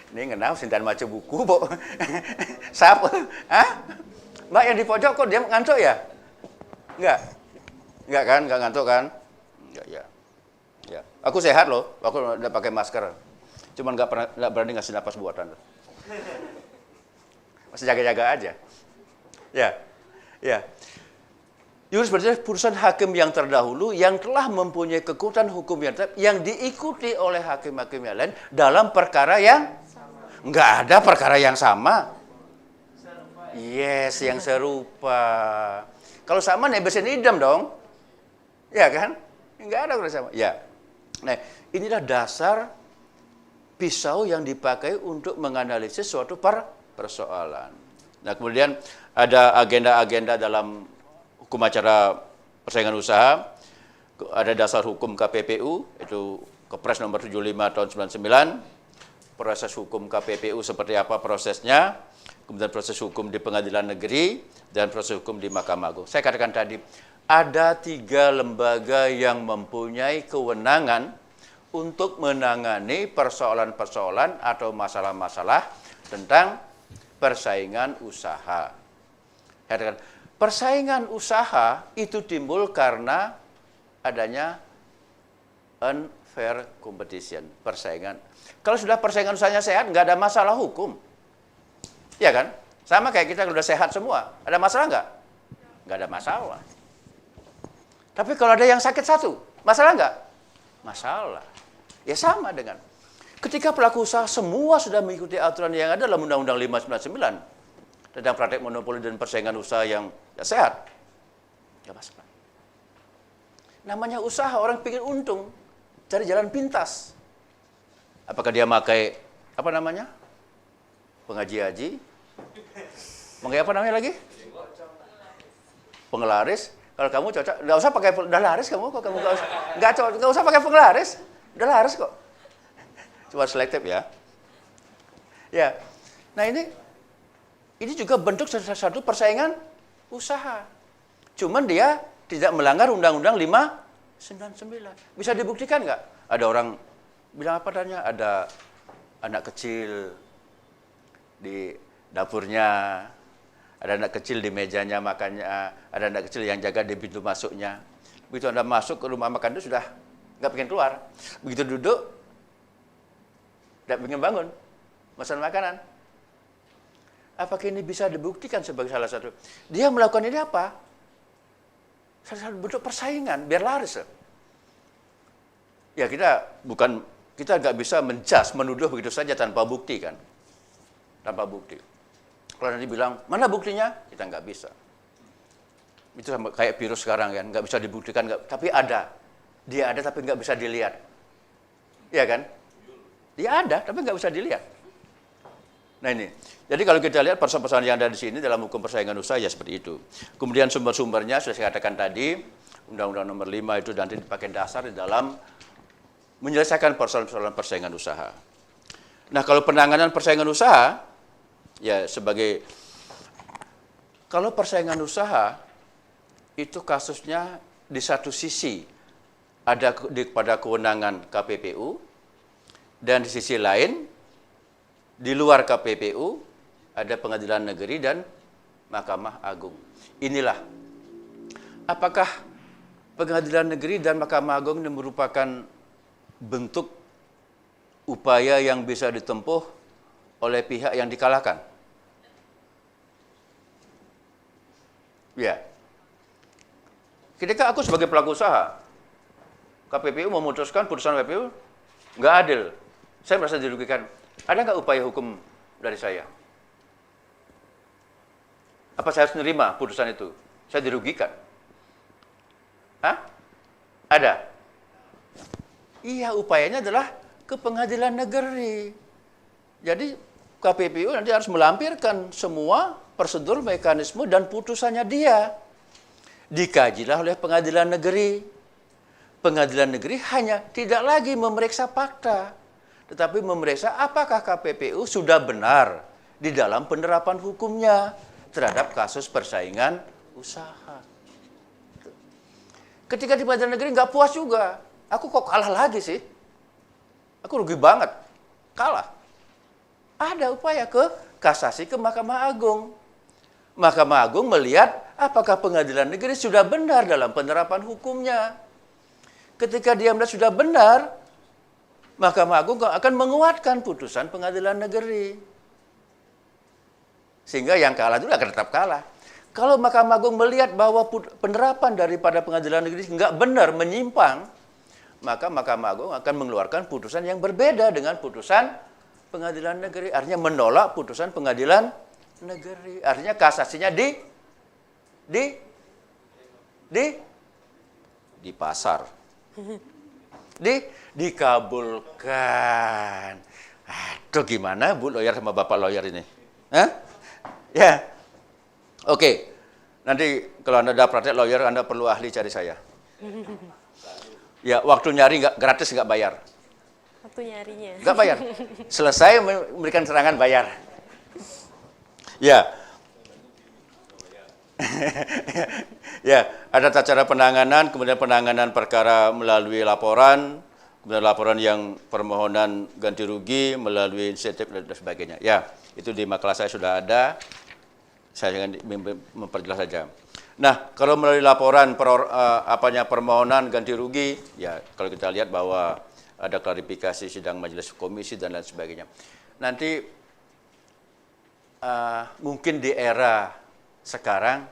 B: Ini ngenal sintan maca buku, Bo. Siapa? Hah? Mbak yang di pojok kok dia ngantuk ya? Enggak. Enggak kan? Enggak ngantuk kan? Enggak, ya. Ya. Aku sehat loh, aku udah pakai masker. Cuman enggak berani ngasih napas buatan. Masih jaga-jaga aja. Ya. Ya. Jurisprudensi putusan hakim yang terdahulu yang telah mempunyai kekuatan hukum yang tetap yang diikuti oleh hakim-hakim yang lain dalam perkara yang enggak ada perkara yang sama. Yes, yang serupa. Kalau sama nebesin idam dong. Ya kan? Enggak ada perkara sama. Ya. Nah, inilah dasar pisau yang dipakai untuk menganalisis suatu persoalan. Nah, kemudian ada agenda-agenda dalam hukum acara persaingan usaha, ada dasar hukum KPPU, itu Kepres nomor 75 tahun 99, proses hukum KPPU seperti apa prosesnya, kemudian proses hukum di pengadilan negeri, dan proses hukum di Mahkamah Agung. Saya katakan tadi, ada 3 lembaga yang mempunyai kewenangan untuk menangani persoalan-persoalan atau masalah-masalah tentang persaingan usaha. Saya katakan, persaingan usaha itu timbul karena adanya unfair competition, persaingan. Kalau sudah persaingan usahanya sehat, nggak ada masalah hukum. Ya kan? Sama kayak kita udah sehat semua. Ada masalah nggak? Nggak ada masalah. Tapi kalau ada yang sakit satu, masalah nggak? Masalah. Ya sama dengan ketika pelaku usaha semua sudah mengikuti aturan yang ada dalam Undang-Undang 599 tentang praktek monopoli dan persaingan usaha yang sehat, nggak masalah. Namanya usaha, orang pikir untung, cari jalan pintas. Apakah dia pakai apa namanya? Pengaji-aji? Pakai apa namanya lagi? Pengelaris. Kalau kamu cocok, nggak usah pakai, udah laris kamu kok, kamu nggak usah pakai pengelaris, udah laris kok. Cuma selektif ya. Ya, nah ini juga bentuk satu persaingan usaha. Cuman dia tidak melanggar Undang-Undang 599. Bisa dibuktikan nggak? Ada orang bilang apa tanya? Ada anak kecil di dapurnya, ada anak kecil di mejanya makannya, ada anak kecil yang jaga di pintu masuknya. Begitu Anda masuk ke rumah makan itu sudah nggak pengen keluar. Begitu duduk, tidak pengen bangun, pesan makanan. Apakah ini bisa dibuktikan sebagai salah satu? Dia melakukan ini apa? Salah satu bentuk persaingan, biar laris. Ya kita nggak bisa menjas, menuduh begitu saja tanpa bukti kan? Tanpa bukti. Kalau nanti bilang, mana buktinya? Kita nggak bisa. Itu sama kayak virus sekarang kan, nggak bisa dibuktikan, tapi ada. Dia ada tapi nggak bisa dilihat. Iya kan? Dia ada tapi nggak bisa dilihat. Nah ini, jadi kalau kita lihat persoalan yang ada di sini dalam hukum persaingan usaha ya seperti itu. Kemudian sumber-sumbernya sudah saya katakan tadi, Undang-Undang nomor 5 itu nanti dipakai dasar di dalam menyelesaikan persoalan-persoalan persaingan usaha. Nah kalau penanganan persaingan usaha, ya sebagai, kalau persaingan usaha itu kasusnya di satu sisi ada pada kewenangan KPPU, dan di sisi lain di luar KPPU ada Pengadilan Negeri dan Mahkamah Agung. Inilah, apakah Pengadilan Negeri dan Mahkamah Agung ini merupakan bentuk upaya yang bisa ditempuh oleh pihak yang dikalahkan? Ya. Ketika aku sebagai pelaku usaha, KPPU memutuskan putusan KPPU nggak adil, saya merasa dirugikan. Ada nggak upaya hukum dari saya? Apa saya harus menerima putusan itu? Saya dirugikan. Hah? Ada? Iya, upayanya adalah ke pengadilan negeri. Jadi KPPU nanti harus melampirkan semua prosedur, mekanisme, dan putusannya dia. Dikajilah oleh pengadilan negeri. Pengadilan negeri hanya tidak lagi memeriksa fakta, tetapi memeriksa apakah KPPU sudah benar di dalam penerapan hukumnya terhadap kasus persaingan usaha. Ketika di pengadilan negeri nggak puas juga, Aku kok kalah lagi sih? Aku rugi banget. Kalah. Ada upaya ke kasasi ke Mahkamah Agung. Mahkamah Agung melihat apakah pengadilan negeri sudah benar dalam penerapan hukumnya. Ketika dia melihat sudah benar, Mahkamah Agung akan menguatkan putusan pengadilan negeri. Sehingga yang kalah itu akan tetap kalah. Kalau Mahkamah Agung melihat bahwa penerapan daripada pengadilan negeri nggak benar, menyimpang, maka Mahkamah Agung akan mengeluarkan putusan yang berbeda dengan putusan pengadilan negeri. Artinya menolak putusan pengadilan negeri. Artinya kasasinya di pasar. Dikabulkan. Aduh, gimana Bu lawyer sama Bapak lawyer ini? Hah? Ya. Oke. Nanti kalau Anda dapat praktek lawyer, Anda perlu ahli cari saya. Ya, waktu nyari nggak gratis, nggak bayar.
A: Waktu nyarinya.
B: Nggak bayar. Selesai memberikan serangan bayar. Ya. Ya, ada tata cara penanganan, kemudian penanganan perkara melalui laporan, kemudian laporan yang permohonan ganti rugi melalui insentif dan sebagainya. Ya, itu di makalah saya sudah ada. Saya akan memperjelas saja. Nah, kalau melalui laporan permohonan ganti rugi, ya kalau kita lihat bahwa ada klarifikasi sidang majelis komisi dan lain sebagainya. Nanti mungkin di era sekarang,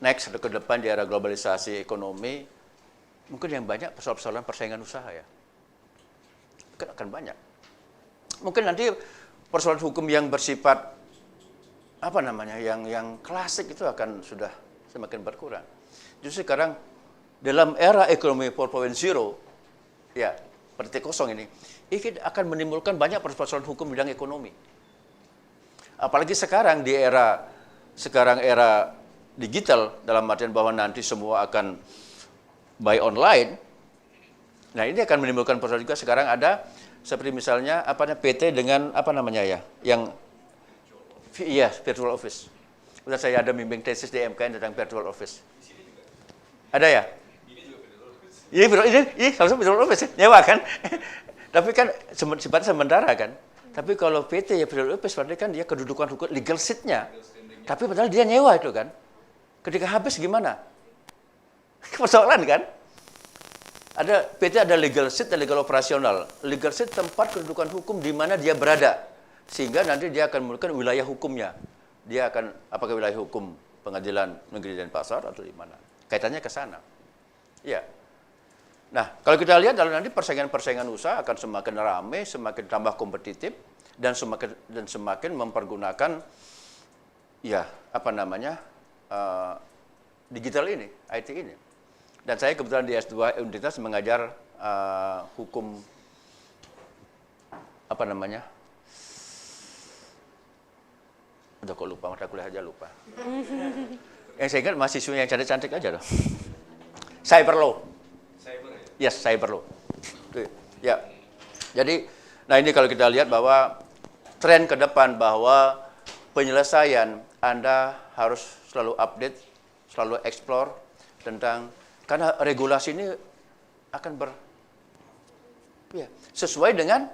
B: next ke depan di era globalisasi ekonomi, mungkin yang banyak persoalan persaingan usaha ya. Akan banyak. Mungkin nanti persoalan hukum yang bersifat yang klasik itu akan sudah semakin berkurang. Justru sekarang dalam era ekonomi 4.0, ya, seperti kosong ini akan menimbulkan banyak persoalan hukum bidang ekonomi. Apalagi sekarang di era digital, dalam artian bahwa nanti semua akan buy online. Nah, ini akan menimbulkan persoalan juga. Sekarang ada seperti misalnya PT dengan yang virtual office. Udah saya ada bimbing tesis di MKN tentang virtual office. Ada ya? Ini salah satu virtual office, nyewa kan? Tapi kan sifatnya sementara kan? Tapi kalau PT ya virtual office, berarti kan dia kedudukan hukum legal seat-nya. Tapi padahal dia nyewa itu kan? Ketika habis gimana? Persoalan kan? PT ada legal seat dan legal operasional. Legal seat tempat kedudukan hukum di mana dia berada. Sehingga nanti dia akan menentukan wilayah hukumnya. Dia akan, apakah wilayah hukum pengadilan negeri Denpasar atau di mana. Kaitannya ke sana. Ya. Nah, kalau kita lihat nanti persaingan usaha akan semakin ramai, semakin tambah kompetitif, dan semakin mempergunakan digital ini, IT ini. Dan saya kebetulan di S2 Universitas mengajar hukum udah kok lupa, mata kuliah aja lupa. Yang saya ingat mahasiswa yang cantik-cantik aja dong. Cyber law. Yes, cyber law. Ya. Jadi, nah ini kalau kita lihat bahwa tren ke depan bahwa penyelesaian Anda harus selalu update, selalu explore tentang, karena regulasi ini akan sesuai dengan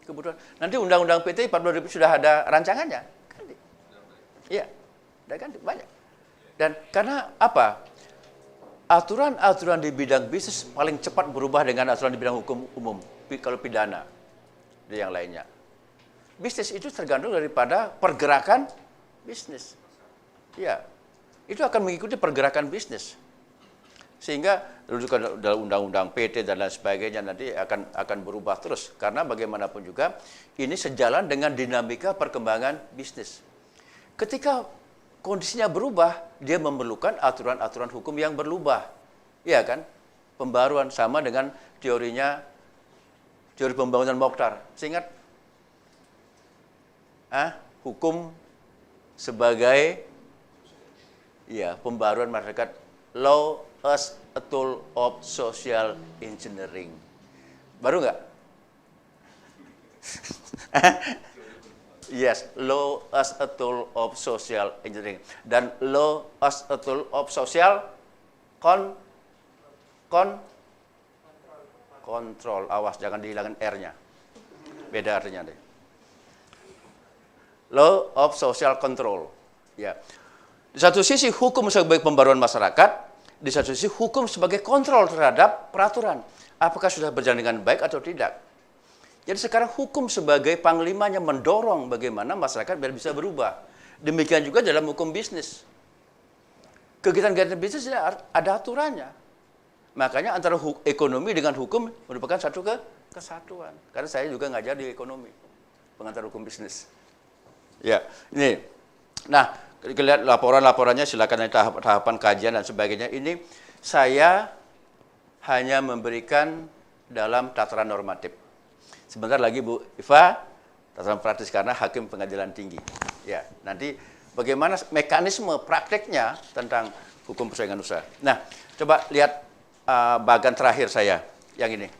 B: kebutuhan. Nanti Undang-Undang PT 40.000 sudah ada rancangannya. Iya, banyak. Dan karena apa? Aturan-aturan di bidang bisnis paling cepat berubah dengan aturan di bidang hukum umum, kalau pidana dan yang lainnya. Bisnis itu tergantung daripada pergerakan bisnis. Ya, itu akan mengikuti pergerakan bisnis. Sehingga dalam undang-undang PT dan lain sebagainya nanti akan berubah terus. Karena bagaimanapun juga ini sejalan dengan dinamika perkembangan bisnis. Ketika kondisinya berubah, dia memerlukan aturan-aturan hukum yang berubah. Iya kan? Pembaruan sama dengan teori pembangunan Mokhtar. Ingat? Hukum sebagai pembaruan masyarakat, law as a tool of social engineering. Baru nggak? Yes, law as a tool of social engineering. Dan law as a tool of social control. Awas, jangan dihilangkan R-nya. Beda artinya deh. Law of social control. Ya. Di satu sisi hukum sebagai pembaruan masyarakat, di satu sisi hukum sebagai kontrol terhadap peraturan. Apakah sudah berjalan dengan baik atau tidak. Jadi sekarang hukum sebagai panglimanya mendorong bagaimana masyarakat biar bisa berubah. Demikian juga dalam hukum bisnis. Kegiatan-kegiatan bisnis ada aturannya. Makanya antara ekonomi dengan hukum merupakan satu kesatuan. Karena saya juga ngajar di ekonomi, pengantar hukum bisnis. Ya, ini. Nah, kita lihat laporan-laporannya, silakan tahapan kajian dan sebagainya. Ini saya hanya memberikan dalam tataran normatif. Sebentar lagi Bu Iva, tataran praktis karena hakim pengadilan tinggi. Ya, nanti bagaimana mekanisme prakteknya tentang hukum persaingan usaha. Nah, coba lihat bagian terakhir saya, yang ini.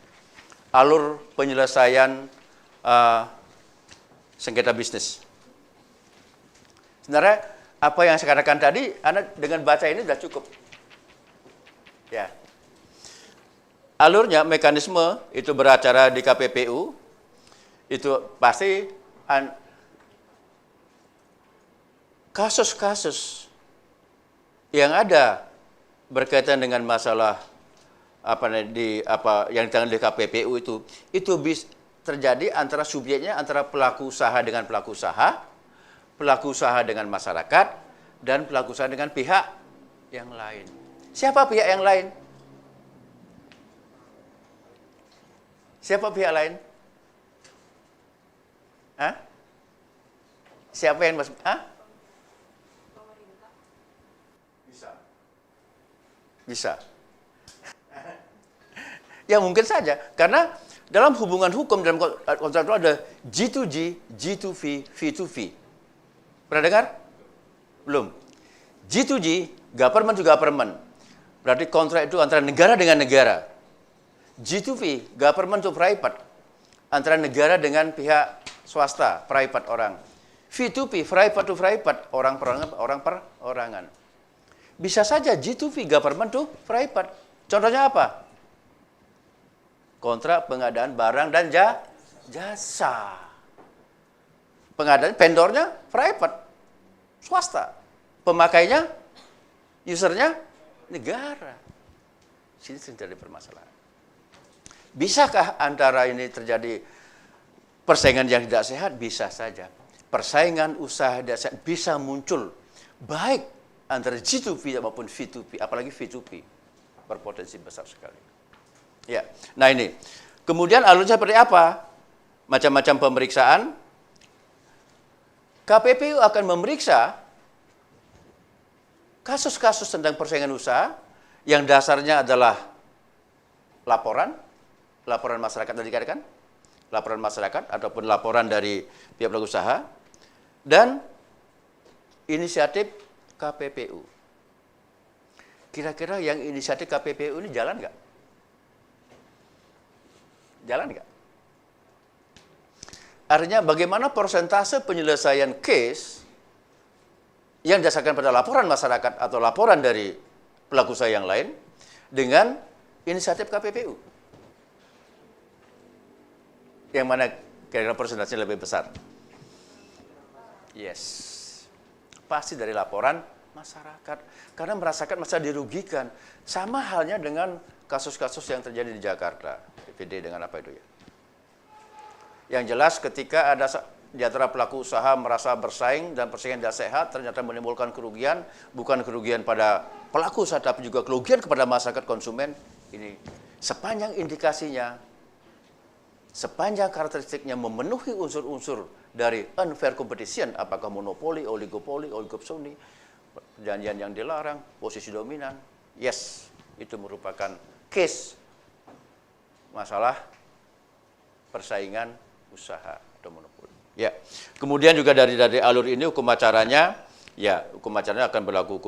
B: Alur penyelesaian sengketa bisnis. Sebenarnya apa yang saya katakan tadi, Anda dengan baca ini sudah cukup. Ya. Alurnya, mekanisme itu beracara di KPPU, itu pasti kasus-kasus yang ada berkaitan dengan masalah yang ditangani di KPPU itu bisa terjadi antara subjeknya, antara pelaku usaha dengan pelaku usaha dengan masyarakat, dan pelaku usaha dengan pihak yang lain. Siapa pihak yang lain? Siapa pihak lain? Hah? Siapa yang masuk? Hah? Bisa. Ya mungkin saja, karena dalam hubungan hukum, dalam kontrak itu ada G2G, G2V, V2V. Pernah dengar? Belum. G2G, government to government. Berarti kontrak itu antara negara dengan negara. G2V, government to private. Antara negara dengan pihak swasta, private orang. V2P, private to private, orang perorangan. Bisa saja G2V, government to private. Contohnya apa? Kontrak pengadaan barang dan jasa. Pengadaan, vendornya private, swasta. Pemakainya, usernya, negara. Sini terjadi permasalahan. Bisakah antara ini terjadi persaingan yang tidak sehat? Bisa saja. Persaingan usaha tidak sehat bisa muncul baik antara G2V maupun V2P, apalagi V2P. Berpotensi besar sekali. Ya, nah ini. Kemudian alurnya seperti apa? Macam-macam pemeriksaan. KPPU akan memeriksa kasus-kasus tentang persaingan usaha yang dasarnya adalah laporan masyarakat tadi dikatakan, laporan masyarakat ataupun laporan dari pihak pelaku usaha, dan inisiatif KPPU. Kira-kira yang inisiatif KPPU ini jalan nggak? Jalan nggak? Artinya bagaimana persentase penyelesaian case yang didasarkan pada laporan masyarakat atau laporan dari pelaku usaha yang lain dengan inisiatif KPPU. Yang mana kira-kira persentasenya lebih besar? Yes. Pasti dari laporan masyarakat. Karena merasakan masa dirugikan. Sama halnya dengan kasus-kasus yang terjadi di Jakarta. DPD dengan apa itu ya? Yang jelas ketika ada di antara pelaku usaha merasa bersaing dan persaingan tidak sehat, ternyata menimbulkan kerugian, bukan kerugian pada pelaku usaha, tapi juga kerugian kepada masyarakat konsumen. Ini sepanjang indikasinya, sepanjang karakteristiknya memenuhi unsur-unsur dari unfair competition, apakah monopoli, oligopoli, oligopsoni, perjanjian yang dilarang, posisi dominan, yes, itu merupakan case masalah persaingan usaha atau monopoli. Ya. Kemudian juga dari alur ini hukum acaranya, ya, hukum acaranya akan berlaku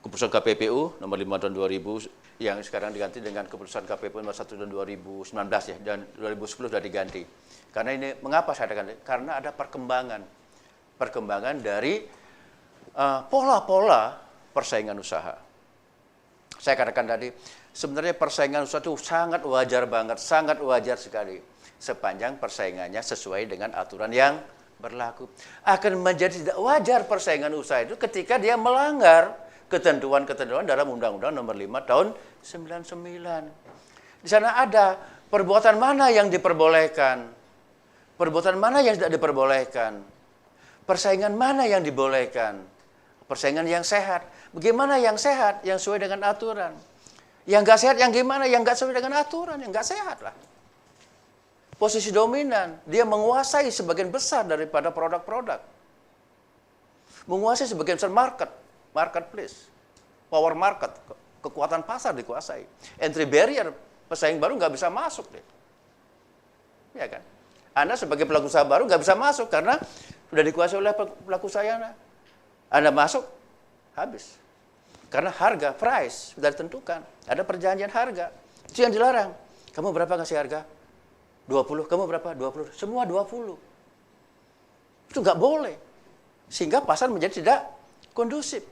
B: keputusan KPPU nomor 5 tahun 2000 yang sekarang diganti dengan keputusan KPPU nomor 1 tahun 2019 ya, dan 2010 sudah diganti. Karena ini mengapa saya katakan? Karena ada perkembangan dari pola-pola persaingan usaha. Saya katakan tadi, sebenarnya persaingan usaha itu sangat wajar banget, sangat wajar sekali. Sepanjang persaingannya sesuai dengan aturan yang berlaku. Akan menjadi tidak wajar persaingan usaha itu ketika dia melanggar ketentuan-ketentuan dalam Undang-Undang Nomor 5 Tahun 99. Di sana ada perbuatan mana yang diperbolehkan, perbuatan mana yang tidak diperbolehkan, persaingan mana yang dibolehkan, persaingan yang sehat. Bagaimana yang sehat, yang sesuai dengan aturan. Yang nggak sehat, yang gimana, yang nggak sesuai dengan aturan, yang nggak sehat lah. Posisi dominan, dia menguasai sebagian besar daripada produk-produk. Menguasai sebagian besar marketplace, power market, kekuatan pasar dikuasai. Entry barrier, pesaing baru nggak bisa masuk deh. Ya kan? Anda sebagai pelaku usaha baru nggak bisa masuk karena sudah dikuasai oleh pelaku usaha. Anda masuk, habis. Karena harga, price, sudah ditentukan. Ada perjanjian harga. Itu yang dilarang. Kamu berapa ngasih harga? 20. Kamu berapa? 20. Semua 20. Itu nggak boleh. Sehingga pasar menjadi tidak kondusif.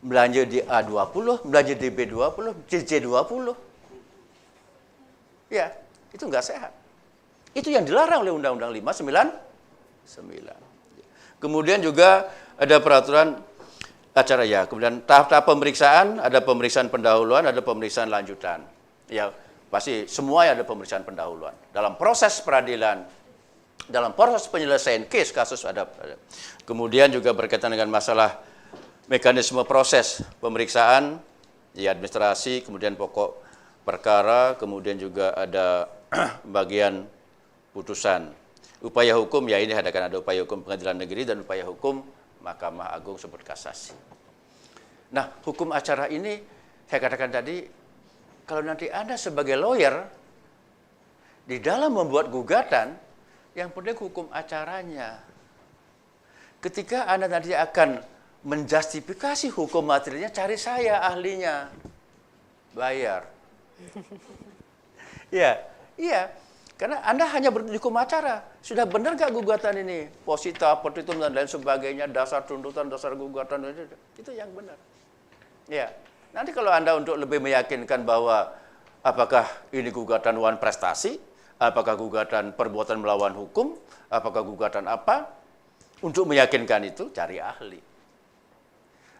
B: Belanja di A20, belanja di B20, di C20. Ya, itu nggak sehat. Itu yang dilarang oleh Undang-Undang 599. Kemudian juga ada peraturan acara ya. Kemudian tahap-tahap pemeriksaan, ada pemeriksaan pendahuluan, ada pemeriksaan lanjutan. Ya, pasti semua ada pemeriksaan pendahuluan. Dalam proses peradilan, dalam proses penyelesaian kasus ada. Kemudian juga berkaitan dengan masalah mekanisme proses pemeriksaan, ya administrasi, kemudian pokok perkara, kemudian juga ada bagian putusan. Upaya hukum, ya ini ada upaya hukum pengadilan negeri dan upaya hukum Mahkamah Agung sebut kasasi. Nah, hukum acara ini, saya katakan tadi, kalau nanti Anda sebagai lawyer, di dalam membuat gugatan, yang penting hukum acaranya. Ketika Anda nanti akan menjustifikasi hukum materinya, cari saya ahlinya. Bayar. Iya. Karena Anda hanya berhukum acara. Sudah benar nggak gugatan ini? Posita, petitum, dan lain sebagainya, dasar tuntutan, dasar gugatan, itu yang benar. Ya. Nanti kalau Anda untuk lebih meyakinkan bahwa apakah ini gugatan wan prestasi, apakah gugatan perbuatan melawan hukum, apakah gugatan apa, untuk meyakinkan itu cari ahli.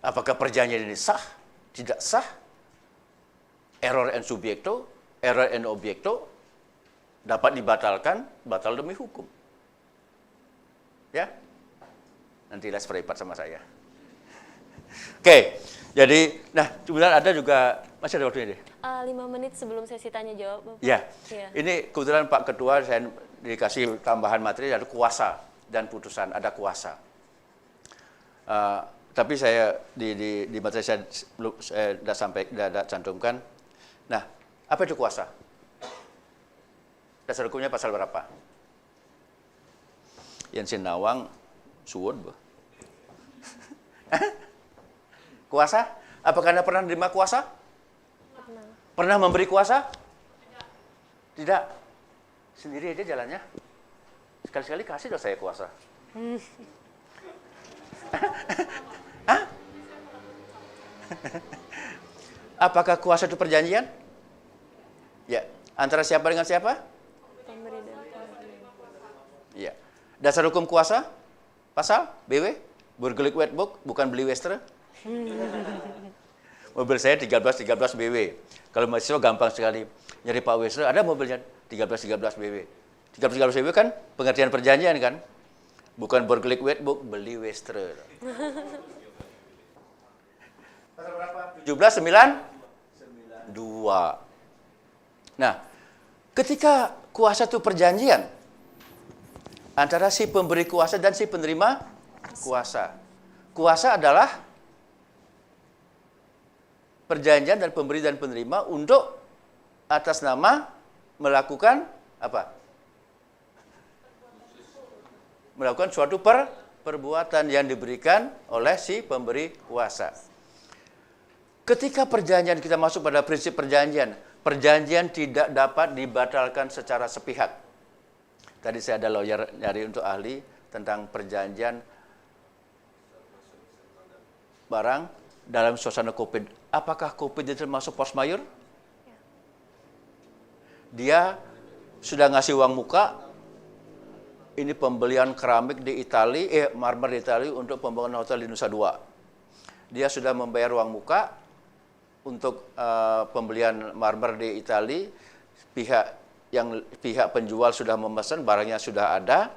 B: Apakah perjanjian ini sah, tidak sah, error en subjekto, error en objekto, dapat dibatalkan, batal demi hukum. Ya, nanti les privat sama saya. Oke, jadi, nah kemudian ada juga, masih ada waktunya deh?
A: 5 menit sebelum sesi tanya jawab, Bapak.
B: Ya, ini kebetulan Pak Ketua saya dikasih tambahan materi, ada kuasa dan putusan, ada kuasa. Tapi saya di materi saya tidak cantumkan. Nah, apa itu kuasa? Dasar hukumnya pasal berapa? Yang sinawang suwun, Bu. Kuasa? Apakah Anda pernah menerima kuasa? Pernah memberi kuasa? Tidak. Sendiri aja jalannya. Sekali-sekali kasih dong saya kuasa. Apakah kuasa itu perjanjian? Ya. Antara siapa dengan siapa? Ya. Dasar hukum kuasa? Pasal? BW? Burgerlijk Wetboek, bukan beli Westre. Mobil saya 13 BW. Kalau mahasiswa gampang sekali. Nyari Pak Westre, ada mobilnya 13 BW. 13 BW kan pengertian perjanjian kan? Bukan Burgerlijk Wetboek, beli Westre. Pasal berapa? 17, 9? 2. Nah, ketika kuasa itu perjanjian antara si pemberi kuasa dan si penerima kuasa. Kuasa adalah perjanjian dan pemberi dan penerima untuk atas nama melakukan apa? Melakukan suatu perbuatan yang diberikan oleh si pemberi kuasa. Ketika perjanjian, kita masuk pada prinsip perjanjian. Perjanjian tidak dapat dibatalkan secara sepihak. Tadi saya ada lawyer nyari untuk ahli tentang perjanjian barang dalam suasana COVID. Apakah COVID itu termasuk force majeure? dia sudah ngasih uang muka, ini pembelian keramik di Italia, marmer di Italia untuk pembangunan hotel di Nusa Dua. Dia sudah membayar uang muka untuk pembelian marmer di Italia, pihak penjual sudah memesan, barangnya sudah ada,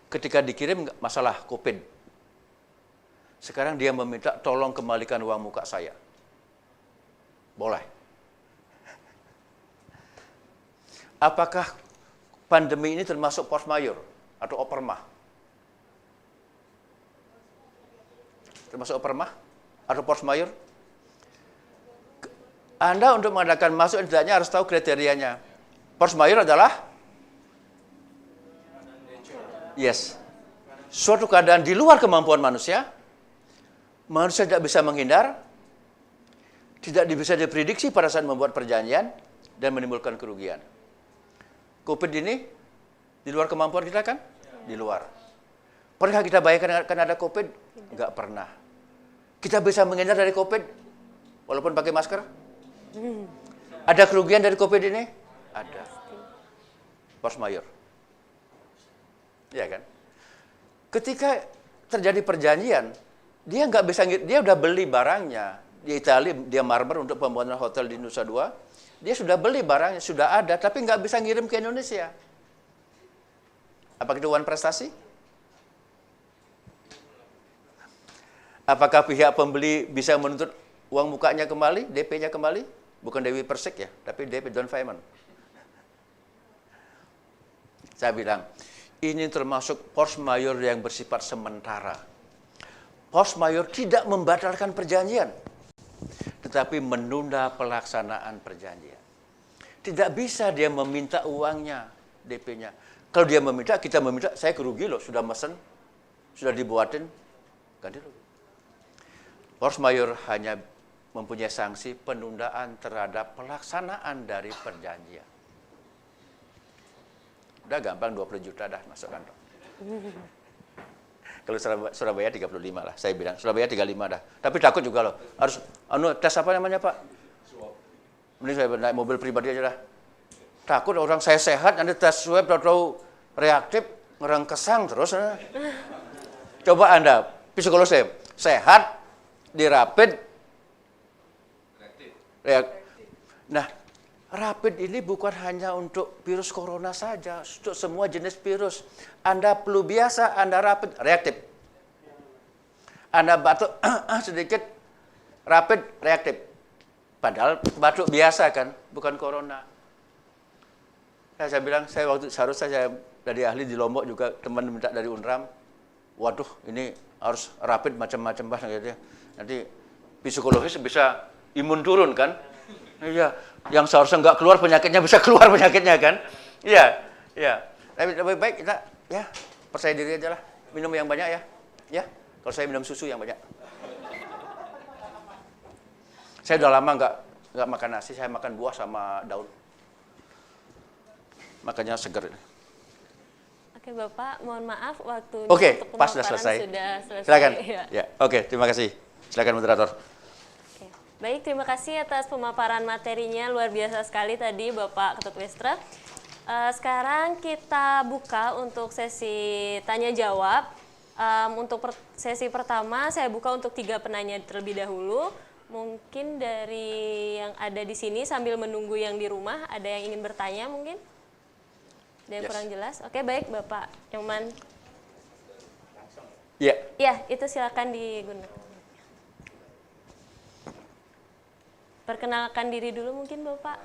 B: ketika dikirim masalah COVID. Sekarang dia meminta tolong kembalikan uang muka saya. Boleh. Apakah pandemi ini termasuk force majeure atau opermah? Termasuk opermah atau force majeure? Anda untuk mengadakan masuk tidaknya harus tahu kriterianya. Force majeure adalah suatu keadaan di luar kemampuan manusia, manusia tidak bisa menghindar, tidak bisa diprediksi pada saat membuat perjanjian, dan menimbulkan kerugian. COVID ini di luar kemampuan kita kan? Di luar. Pernah kita bayangkan akan ada COVID? Enggak pernah. Kita bisa menghindar dari COVID walaupun pakai masker? Ada kerugian dari COVID ini? Ada. Force majeure. Ya kan? Ketika terjadi perjanjian, dia nggak bisa, dia udah beli barangnya di Italia, dia marmer untuk pembangunan hotel di Nusa Dua, dia sudah beli barangnya, sudah ada, tapi nggak bisa ngirim ke Indonesia. Apakah itu one prestasi? Apakah pihak pembeli bisa menuntut uang mukanya kembali, DP-nya kembali? Bukan Dewi Persik ya, tapi DP Don Feynman. Saya bilang, ini termasuk force majeure yang bersifat sementara. Force majeure tidak membatalkan perjanjian, tetapi menunda pelaksanaan perjanjian. Tidak bisa dia meminta uangnya, DP-nya. Kalau dia meminta, kita meminta, saya kerugi loh, sudah mesen, sudah dibuatin, ganti rugi. Force majeure hanya mempunyai sanksi penundaan terhadap pelaksanaan dari perjanjian. Udah gampang 20 juta dah masuk kantong. Kalau Surabaya 35 lah, saya bilang. Surabaya 35 dah. Tapi takut juga loh. Harus tes apa namanya, Pak? Mending saya naik mobil pribadi aja dah. Takut orang saya sehat, nanti tes swab tahu reaktif, ngerengkesang terus. Coba Anda, psikolog saya, sehat, dirapid, nah, rapid ini bukan hanya untuk virus corona saja, untuk semua jenis virus. Anda flu biasa, Anda rapid, reaktif. Anda batuk sedikit, rapid, reaktif. Padahal batuk biasa kan, bukan corona. Saya bilang, seharusnya saya dari ahli di Lombok juga, teman minta dari UNRAM, waduh ini harus rapid macam-macam bah, gitu ya. Nanti psikologis bisa imun turun kan? Iya, yang seharusnya nggak keluar penyakitnya bisa keluar penyakitnya kan? Iya, iya. Tapi lebih baik kita ya percaya diri aja lah, minum yang banyak ya. Ya, kalau saya minum susu yang banyak. Saya udah lama nggak makan nasi, saya makan buah sama daun. Makanya seger.
A: Oke Bapak, mohon maaf waktunya
B: untuk pas sudah selesai. Silakan. Ya, oke, terima kasih. Silakan moderator.
A: Baik, terima kasih atas pemaparan materinya, luar biasa sekali tadi Bapak Ketut Westra. Sekarang kita buka untuk sesi tanya-jawab. Untuk sesi pertama, saya buka untuk 3 penanya terlebih dahulu. Mungkin dari yang ada di sini sambil menunggu yang di rumah, ada yang ingin bertanya mungkin? Ada yang kurang jelas? Oke, baik Bapak Nyoman.
B: Iya.
A: Iya, itu silakan digunakan. Perkenalkan diri dulu mungkin Bapak.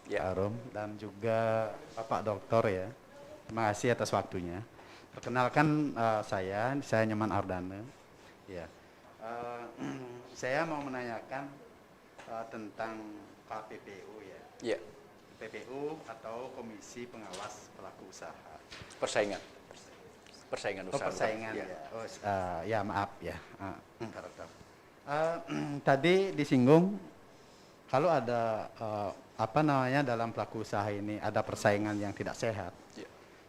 E: Ya, Arum dan juga Bapak Doktor ya. Terima kasih atas waktunya. Perkenalkan saya Nyoman Ardana. Ya, saya mau menanyakan tentang KPPU ya.
B: Iya.
E: PPU atau Komisi Pengawas Pelaku Usaha.
B: Persaingan usaha.
E: Persaingan ya. Ya maaf ya. Tadi disinggung kalau ada dalam pelaku usaha ini ada persaingan yang tidak sehat,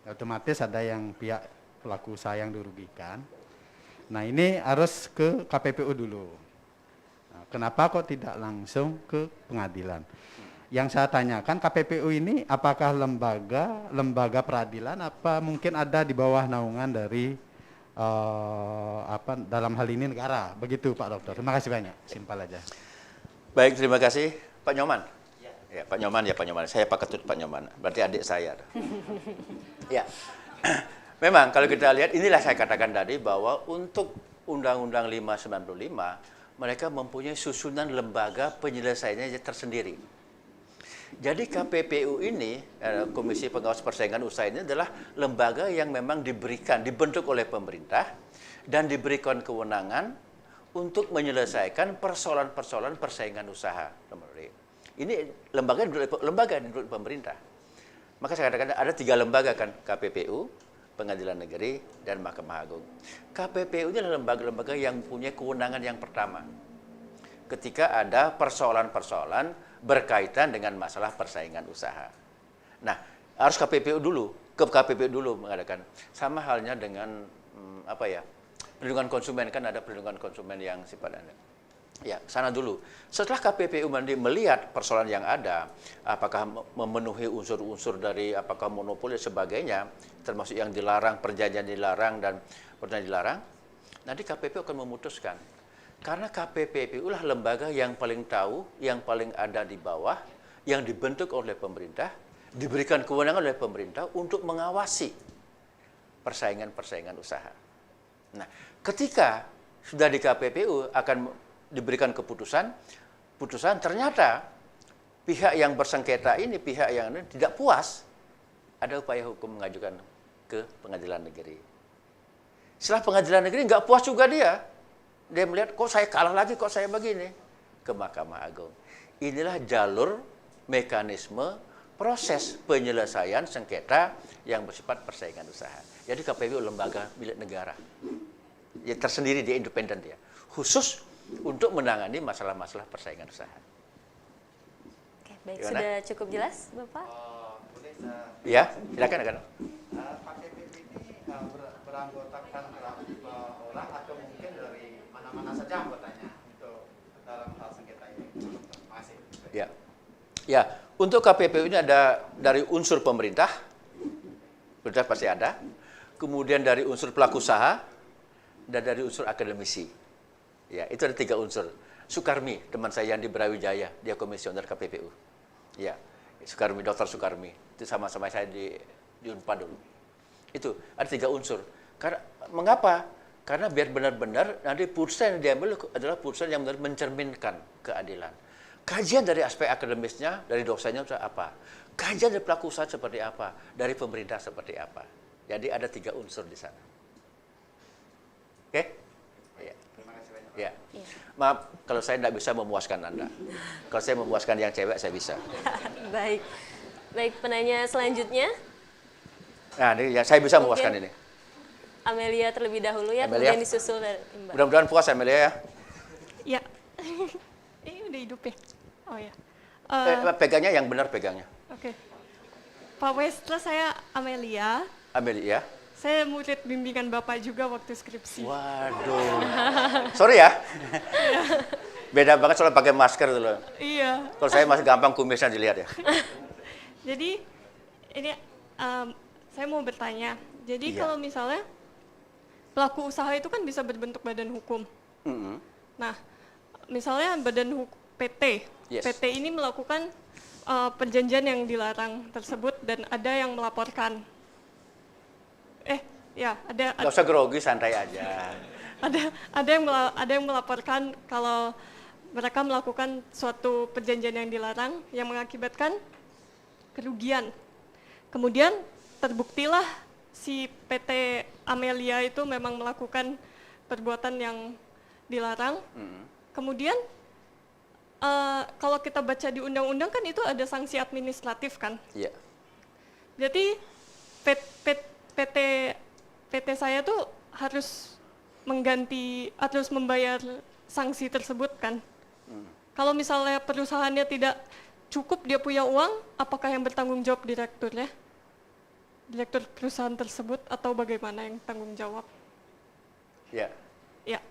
E: otomatis ada yang pihak pelaku usaha yang dirugikan. Nah ini harus ke KPPU dulu. Nah, kenapa kok tidak langsung ke pengadilan? Yang saya tanyakan, KPPU ini apakah lembaga peradilan, apa mungkin ada di bawah naungan dari dalam hal ini negara? Begitu Pak Dokter. Terima kasih banyak. Simpel aja.
B: Baik, terima kasih Pak Nyoman. Ya, Pak Nyoman. Saya Pak Ketut Pak Nyoman. Berarti adik saya. Ya. Memang kalau kita lihat, inilah saya katakan tadi bahwa untuk Undang-Undang 595 mereka mempunyai susunan lembaga penyelesaiannya tersendiri. Jadi KPPU ini, Komisi Pengawas Persaingan Usaha ini adalah lembaga yang memang dibentuk oleh pemerintah dan diberikan kewenangan untuk menyelesaikan persoalan-persoalan persaingan usaha. Ini lembaga yang pemerintah. Maka saya katakan ada 3 lembaga kan, KPPU, Pengadilan Negeri, dan Mahkamah Agung. KPPU ini adalah lembaga-lembaga yang punya kewenangan yang pertama. Ketika ada persoalan-persoalan berkaitan dengan masalah persaingan usaha. Nah, harus KPPU dulu mengadakan. Sama halnya dengan perlindungan konsumen, kan ada perlindungan konsumen yang sifatnya. Ya, sana dulu. Setelah KPPU melihat persoalan yang ada, apakah memenuhi unsur-unsur dari apakah monopoli dan sebagainya, termasuk yang dilarang, perjanjian dilarang dan perjanjian dilarang, nanti KPPU akan memutuskan. Karena KPPU lah lembaga yang paling tahu, yang paling ada di bawah, yang dibentuk oleh pemerintah, diberikan kewenangan oleh pemerintah untuk mengawasi persaingan-persaingan usaha. Nah, ketika sudah di KPPU akan diberikan keputusan ternyata pihak yang bersengketa ini, pihak yang ini tidak puas, ada upaya hukum mengajukan ke Pengadilan Negeri. Setelah Pengadilan Negeri nggak puas juga dia melihat, kok saya kalah lagi, kok saya begini, ke Mahkamah Agung. Inilah jalur mekanisme proses penyelesaian sengketa yang bersifat persaingan usaha. Jadi KPPU lembaga milik negara. Ya, tersendiri, dia independen dia. Khusus untuk menangani masalah-masalah persaingan usaha.
A: Oke, baik. Gimana? Sudah cukup jelas, Bapak?
B: Ya, silakan.
E: Pak KPPU ini beranggotakan berapa orang atau mungkin dari mana saja anggotanya untuk dalam hal sengketa ini? Terima kasih.
B: Ya, untuk KPPU ini ada dari unsur pemerintah pasti ada, kemudian dari unsur pelaku usaha, dan dari unsur akademisi. Ya, itu ada 3 unsur. Sukarmi, teman saya yang di Brawijaya, dia komisioner KPPU. Ya, Sukarmi, Dr. Sukarmi, itu sama-sama saya di Unpad dulu. Itu ada 3 unsur. Karena mengapa? Karena biar benar-benar nanti putusan yang diambil adalah putusan yang benar mencerminkan keadilan. Kajian dari aspek akademisnya, dari dosennya apa? Kajian dari pelaku usaha seperti apa? Dari pemerintah seperti apa? Jadi ada 3 unsur di sana. Oke? Ya.
E: Terima kasih banyak.
B: Ya. Maaf kalau saya tidak bisa memuaskan Anda. Kalau saya memuaskan yang cewek, saya bisa.
A: Baik. Baik, penanya selanjutnya.
B: Nah, ini ya, saya bisa memuaskan ini.
A: Amelia terlebih dahulu ya,
B: Amelia.
A: kemudian disusul dari Mbak.
B: Mudah-mudahan puas Amelia ya.
F: Ya. Ini udah hidup ya? Oh ya.
B: Pegangnya yang benar pegangnya.
F: Oke. Pak Westra, saya Amelia.
B: Amelia.
F: Saya murid bimbingan Bapak juga waktu skripsi.
B: Waduh. Sorry ya. Beda banget soalnya pakai masker dulu.
F: Iya.
B: Kalau saya masih gampang kumisnya dilihat ya.
F: Jadi ini saya mau bertanya. Jadi
B: Iya.
F: kalau misalnya pelaku usaha itu kan bisa berbentuk badan hukum. Nah, misalnya badan PT.
B: Yes.
F: PT ini melakukan perjanjian yang dilarang tersebut dan ada yang melaporkan.
B: Gak usah grogi, santai aja.
F: Ada yang melaporkan kalau mereka melakukan suatu perjanjian yang dilarang yang mengakibatkan kerugian. Kemudian terbuktilah si PT Amelia itu memang melakukan perbuatan yang dilarang. Kemudian kalau kita baca di undang-undang kan itu ada sanksi administratif kan.
B: Iya.
F: Jadi PT saya tuh harus membayar sanksi tersebut kan. Kalau misalnya perusahaannya tidak cukup dia punya uang, apakah yang bertanggung jawab direkturnya? Direktur perusahaan tersebut atau bagaimana yang tanggung jawab?
B: Ya.
F: Ya.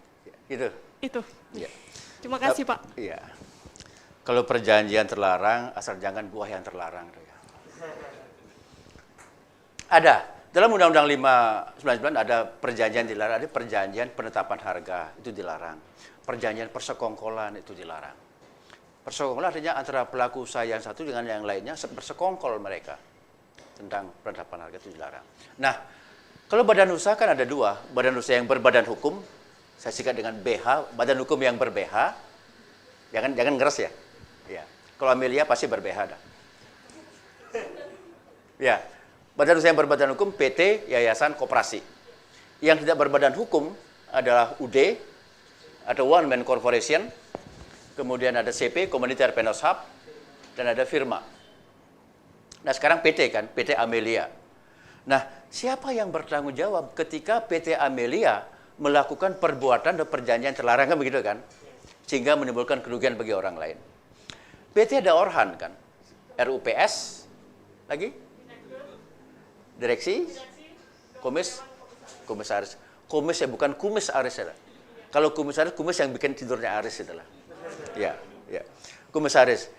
B: Itu.
F: Itu.
B: Ya.
F: Terima kasih, Pak.
B: Iya. Kalau perjanjian terlarang, asal jangan buah yang terlarang. Ada. Dalam Undang-Undang 599 ada perjanjian dilarang, ada perjanjian penetapan harga, itu dilarang. Perjanjian persekongkolan itu dilarang. Persekongkolan artinya antara pelaku usaha yang satu dengan yang lainnya bersekongkol mereka tentang penetapan harga itu dilarang. Nah, kalau badan usaha kan ada dua, badan usaha yang berbadan hukum, saya singkat dengan BH, badan hukum yang ber-BH, jangan ngeres ya. Ya. Kalau Amelia pasti ber-BH dah. Ya, badan usaha yang berbadan hukum PT, yayasan, koperasi. Yang tidak berbadan hukum adalah UD, ada One Man Corporation, kemudian ada CP, Community Partners Hub, dan ada firma. Nah sekarang PT kan, PT Amelia. Nah siapa yang bertanggung jawab ketika PT Amelia melakukan perbuatan dan perjanjian terlarang kan begitu kan? Sehingga menimbulkan kerugian bagi orang lain. PT ada Orhan kan, RUPS, lagi? Direksi? Komisaris. Kumis ya bukan kumis Aris ya. Kalau komisaris, kumis yang bikin tidurnya Aris itulah. Ya. Komisaris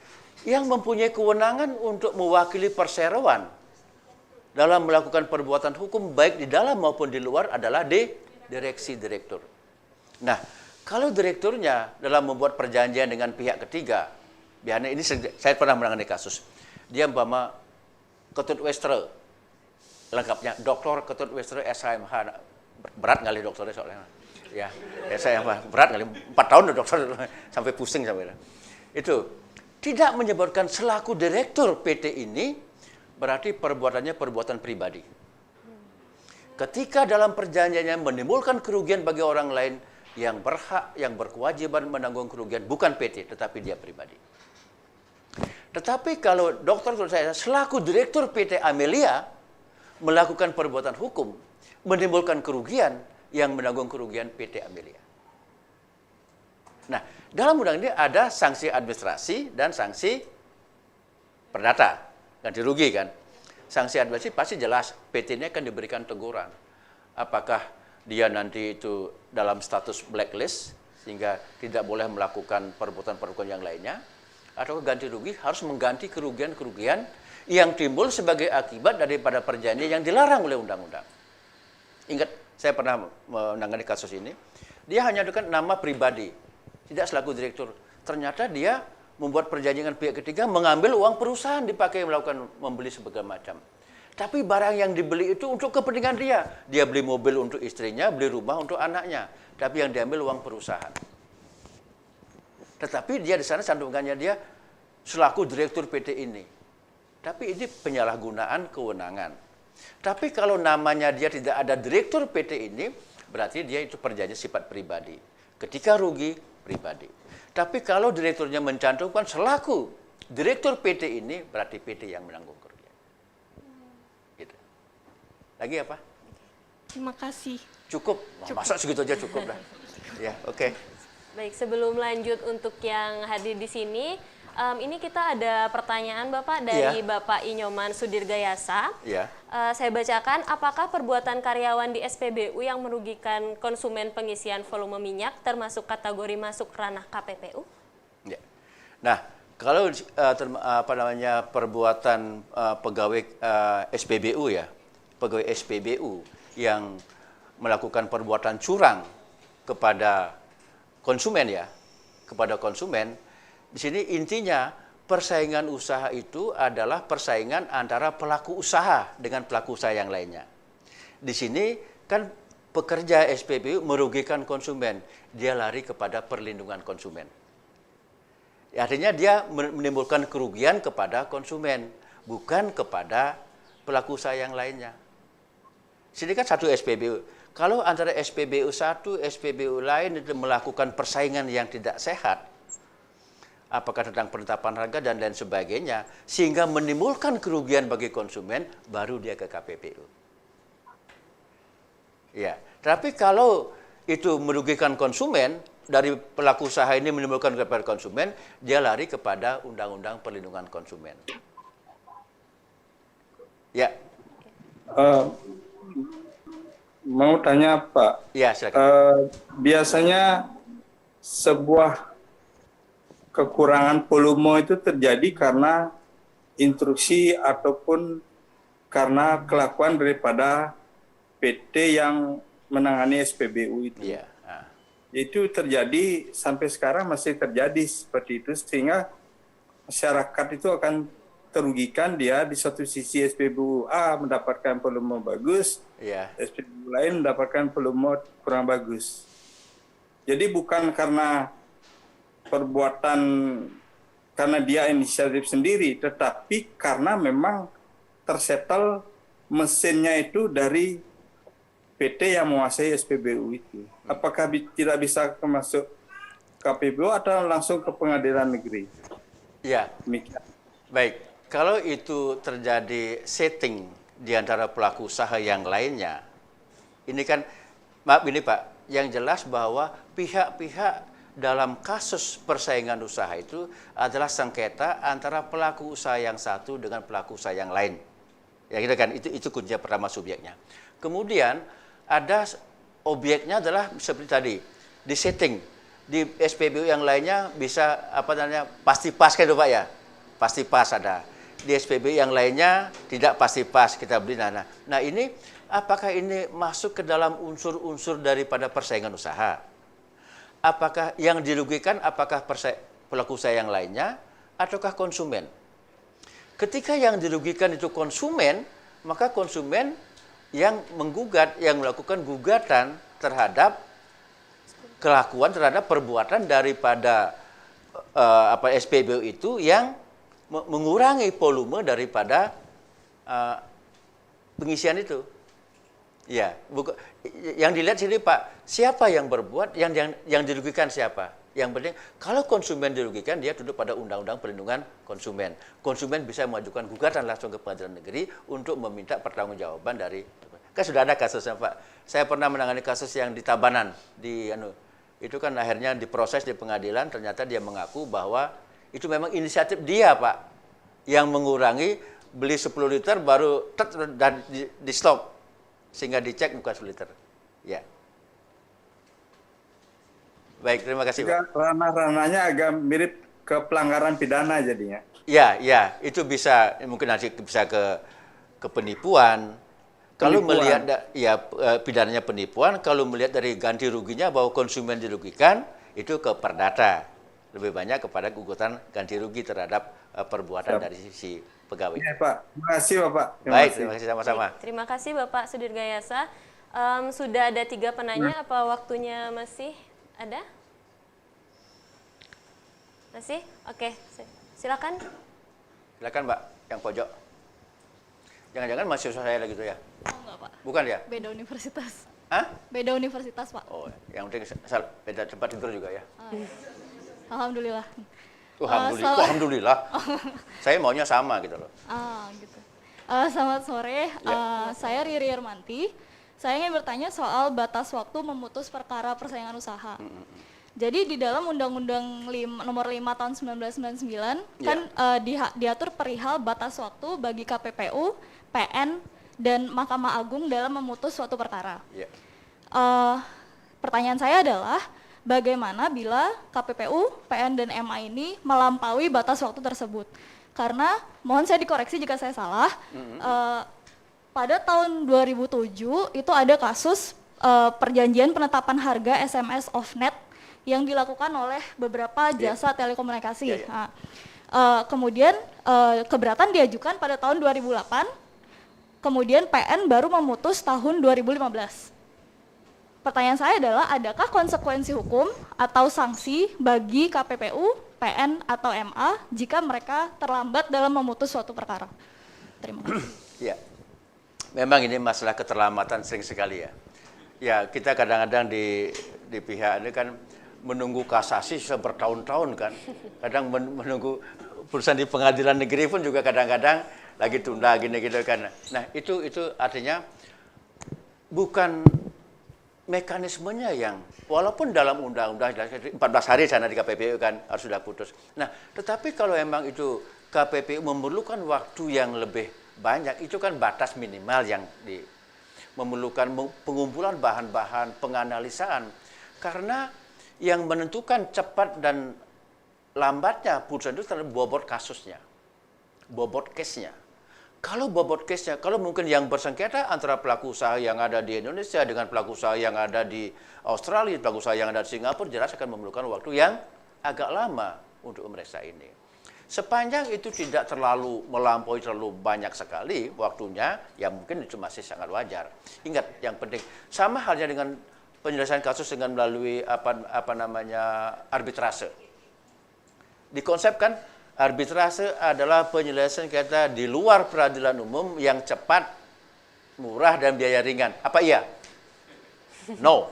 B: yang mempunyai kewenangan untuk mewakili perseroan dalam melakukan perbuatan hukum baik di dalam maupun di luar adalah direksi direktur. Nah, kalau direkturnya dalam membuat perjanjian dengan pihak ketiga, biasanya ini saya pernah menangani kasus. Dia umpama Ketut Westre, lengkapnya Dr. Ketut Westre SHMH, berat kali dokternya soalnya. Ya, saya berat kali 4 tahun dokter sampai pusing sampai itu. Tidak menyebutkan selaku direktur PT ini berarti perbuatannya perbuatan pribadi. Ketika dalam perjanjiannya menimbulkan kerugian bagi orang lain, yang berhak, yang berkewajiban menanggung kerugian bukan PT tetapi dia pribadi. Tetapi kalau dokter saya selaku direktur PT Amelia melakukan perbuatan hukum menimbulkan kerugian, yang menanggung kerugian PT Amelia. Nah, dalam undang ini ada sanksi administrasi dan sanksi perdata, ganti rugi kan. Sanksi administrasi pasti jelas, PT-nya akan diberikan teguran. Apakah dia nanti itu dalam status blacklist, sehingga tidak boleh melakukan perbuatan-perbuatan yang lainnya, atau ganti rugi harus mengganti kerugian-kerugian yang timbul sebagai akibat daripada perjanjian yang dilarang oleh undang-undang. Ingat, saya pernah menangani kasus ini, dia hanya dengan nama pribadi, tidak selaku direktur. Ternyata dia membuat perjanjian dengan pihak ketiga, mengambil uang perusahaan dipakai melakukan membeli sebagainya macam. Tapi barang yang dibeli itu untuk kepentingan dia. Dia beli mobil untuk istrinya, beli rumah untuk anaknya. Tapi yang diambil uang perusahaan. Tetapi dia di sana sandungannya dia selaku direktur PT ini. Tapi ini penyalahgunaan kewenangan. Tapi kalau namanya dia tidak ada direktur PT ini, berarti dia itu perjanjian sifat pribadi. Ketika rugi, pribadi. Tapi kalau direkturnya mencantumkan selaku direktur PT ini, berarti PT yang menanggung kerugian. Gitu. Lagi apa?
F: Terima kasih.
B: Cukup. Masa segitu aja cukup dah. Ya, oke.
A: Baik, sebelum lanjut untuk yang hadir di sini, ini kita ada pertanyaan Bapak dari Bapak Inyoman Sudirgayasa. Saya bacakan, apakah perbuatan karyawan di SPBU yang merugikan konsumen pengisian volume minyak termasuk kategori masuk ranah KPPU?
B: Ya. Nah, kalau perbuatan pegawai SPBU ya, pegawai SPBU yang melakukan perbuatan curang kepada konsumen ya, kepada konsumen. Di sini intinya persaingan usaha itu adalah persaingan antara pelaku usaha dengan pelaku usaha yang lainnya. Di sini kan pekerja SPBU merugikan konsumen, dia lari kepada perlindungan konsumen. Artinya dia menimbulkan kerugian kepada konsumen, bukan kepada pelaku usaha yang lainnya. Sini kan satu SPBU. Kalau antara SPBU satu, SPBU lain itu melakukan persaingan yang tidak sehat, apakah tentang penetapan harga dan lain sebagainya, sehingga menimbulkan kerugian bagi konsumen, baru dia ke KPPU. Ya, tapi kalau itu merugikan konsumen, dari pelaku usaha ini menimbulkan kepada konsumen, dia lari kepada Undang-Undang Perlindungan Konsumen. Ya.
G: Mau tanya Pak.
B: Ya, silakan.
G: Biasanya sebuah kekurangan volume itu terjadi karena instruksi ataupun karena kelakuan daripada PT yang menangani SPBU itu.
B: Iya.
G: Itu terjadi sampai sekarang masih terjadi seperti itu, sehingga masyarakat itu akan terugikan. Dia di satu sisi SPBU A mendapatkan volume bagus, SPBU lain mendapatkan volume kurang bagus. Jadi bukan karena perbuatan, karena dia inisiatif sendiri, tetapi karena memang tersetel mesinnya itu dari PT yang menguasai SPBU itu. Apakah tidak bisa masuk KPBU atau langsung ke pengadilan negeri?
B: Ya.
G: Demikian.
B: Baik, kalau itu terjadi setting di antara pelaku usaha yang lainnya, ini kan, maaf ini Pak, yang jelas bahwa pihak-pihak dalam kasus persaingan usaha itu adalah sengketa antara pelaku usaha yang satu dengan pelaku usaha yang lain. Ya gitu kan, itu kunci pertama subjeknya. Kemudian ada objeknya adalah seperti tadi, di setting di SPBU yang lainnya bisa pasti pas kan Pak ya, pasti pas ada. Di SPBU yang lainnya tidak pasti pas kita beli. Nah ini apakah ini masuk ke dalam unsur-unsur daripada persaingan usaha? Apakah yang dirugikan apakah pelaku usaha yang lainnya ataukah konsumen? Ketika yang dirugikan itu konsumen, maka konsumen yang menggugat, yang melakukan gugatan terhadap kelakuan, terhadap perbuatan daripada SPBU itu yang mengurangi volume daripada pengisian itu. Ya, yang dilihat sini Pak, siapa yang berbuat, yang dirugikan siapa? Yang penting kalau konsumen dirugikan, dia tunduk pada Undang-Undang Perlindungan Konsumen. Konsumen bisa mengajukan gugatan langsung ke pengadilan negeri untuk meminta pertanggungjawaban dari. Kan sudah ada kasusnya Pak. Saya pernah menangani kasus yang di Tabanan, itu kan akhirnya diproses di pengadilan, ternyata dia mengaku bahwa itu memang inisiatif dia Pak, yang mengurangi beli 10 liter baru dan di stop, sehingga dicek bukan 10 liter. Ya. Baik, terima kasih Pak.
G: Ranah-ranahnya agak mirip ke pelanggaran pidana jadinya.
B: Ya, itu bisa mungkin nanti bisa ke penipuan. Kalau melihat pidananya penipuan, kalau melihat dari ganti ruginya bahwa konsumen dirugikan, itu ke perdata. Lebih banyak kepada gugatan ganti rugi terhadap perbuatan dari sisi pegawai.
G: Ya, Pak. Terima kasih Bapak.
B: Terima kasih sama-sama.
A: Terima kasih Bapak Sudirgayasa. Sudah ada 3 penanya, apa waktunya masih ada? Masih? Oke, silakan.
B: Silakan Mbak, yang pojok. Jangan-jangan mahasiswa saya lagi itu ya?
H: Oh, enggak Pak.
B: Bukan ya?
H: Beda universitas.
B: Hah?
H: Beda universitas Pak.
B: Oh, yang penting beda tempat tidur juga ya?
H: Iya. Alhamdulillah.
B: Alhamdulillah. Saya maunya sama gitu loh.
H: Gitu. Selamat sore, saya Riri Irmanti. Saya ingin bertanya soal batas waktu memutus perkara persaingan usaha. Jadi di dalam Undang-Undang Nomor 5 Tahun 1999 kan diatur perihal batas waktu bagi KPPU, PN, dan Mahkamah Agung dalam memutus suatu perkara. Pertanyaan saya adalah bagaimana bila KPPU, PN, dan MA ini melampaui batas waktu tersebut? Karena mohon saya dikoreksi jika saya salah. Pada tahun 2007 itu ada kasus perjanjian penetapan harga SMS off net yang dilakukan oleh beberapa jasa telekomunikasi. Kemudian keberatan diajukan pada tahun 2008, kemudian PN baru memutus tahun 2015. Pertanyaan saya adalah, adakah konsekuensi hukum atau sanksi bagi KPPU, PN, atau MA jika mereka terlambat dalam memutus suatu perkara? Terima kasih.
B: Ya, memang ini masalah keterlambatan sering sekali ya. Ya, kita kadang-kadang di pihak ini kan menunggu kasasi sudah bertahun-tahun kan. Kadang menunggu putusan di pengadilan negeri pun juga kadang-kadang lagi tunda gini gitu kan. Nah, itu artinya bukan mekanismenya yang walaupun dalam undang-undang 14 hari sana di KPPU kan harus sudah putus. Nah, tetapi kalau memang itu KPPU memerlukan waktu yang lebih banyak, itu kan batas minimal yang memerlukan pengumpulan bahan-bahan, penganalisaan. Karena yang menentukan cepat dan lambatnya putusan itu terhadap bobot kasusnya, bobot case-nya. Kalau bobot case-nya, kalau mungkin yang bersengketa antara pelaku usaha yang ada di Indonesia dengan pelaku usaha yang ada di Australia, pelaku usaha yang ada di Singapura, jelas akan memerlukan waktu yang agak lama untuk memeriksa ini. Sepanjang itu tidak terlalu melampaui terlalu banyak sekali waktunya, ya mungkin itu masih sangat wajar. Ingat, yang penting sama halnya dengan penyelesaian kasus dengan melalui arbitrase. Dikonsepkan arbitrase adalah penyelesaian kita di luar peradilan umum yang cepat, murah, dan biaya ringan. Apa iya? No.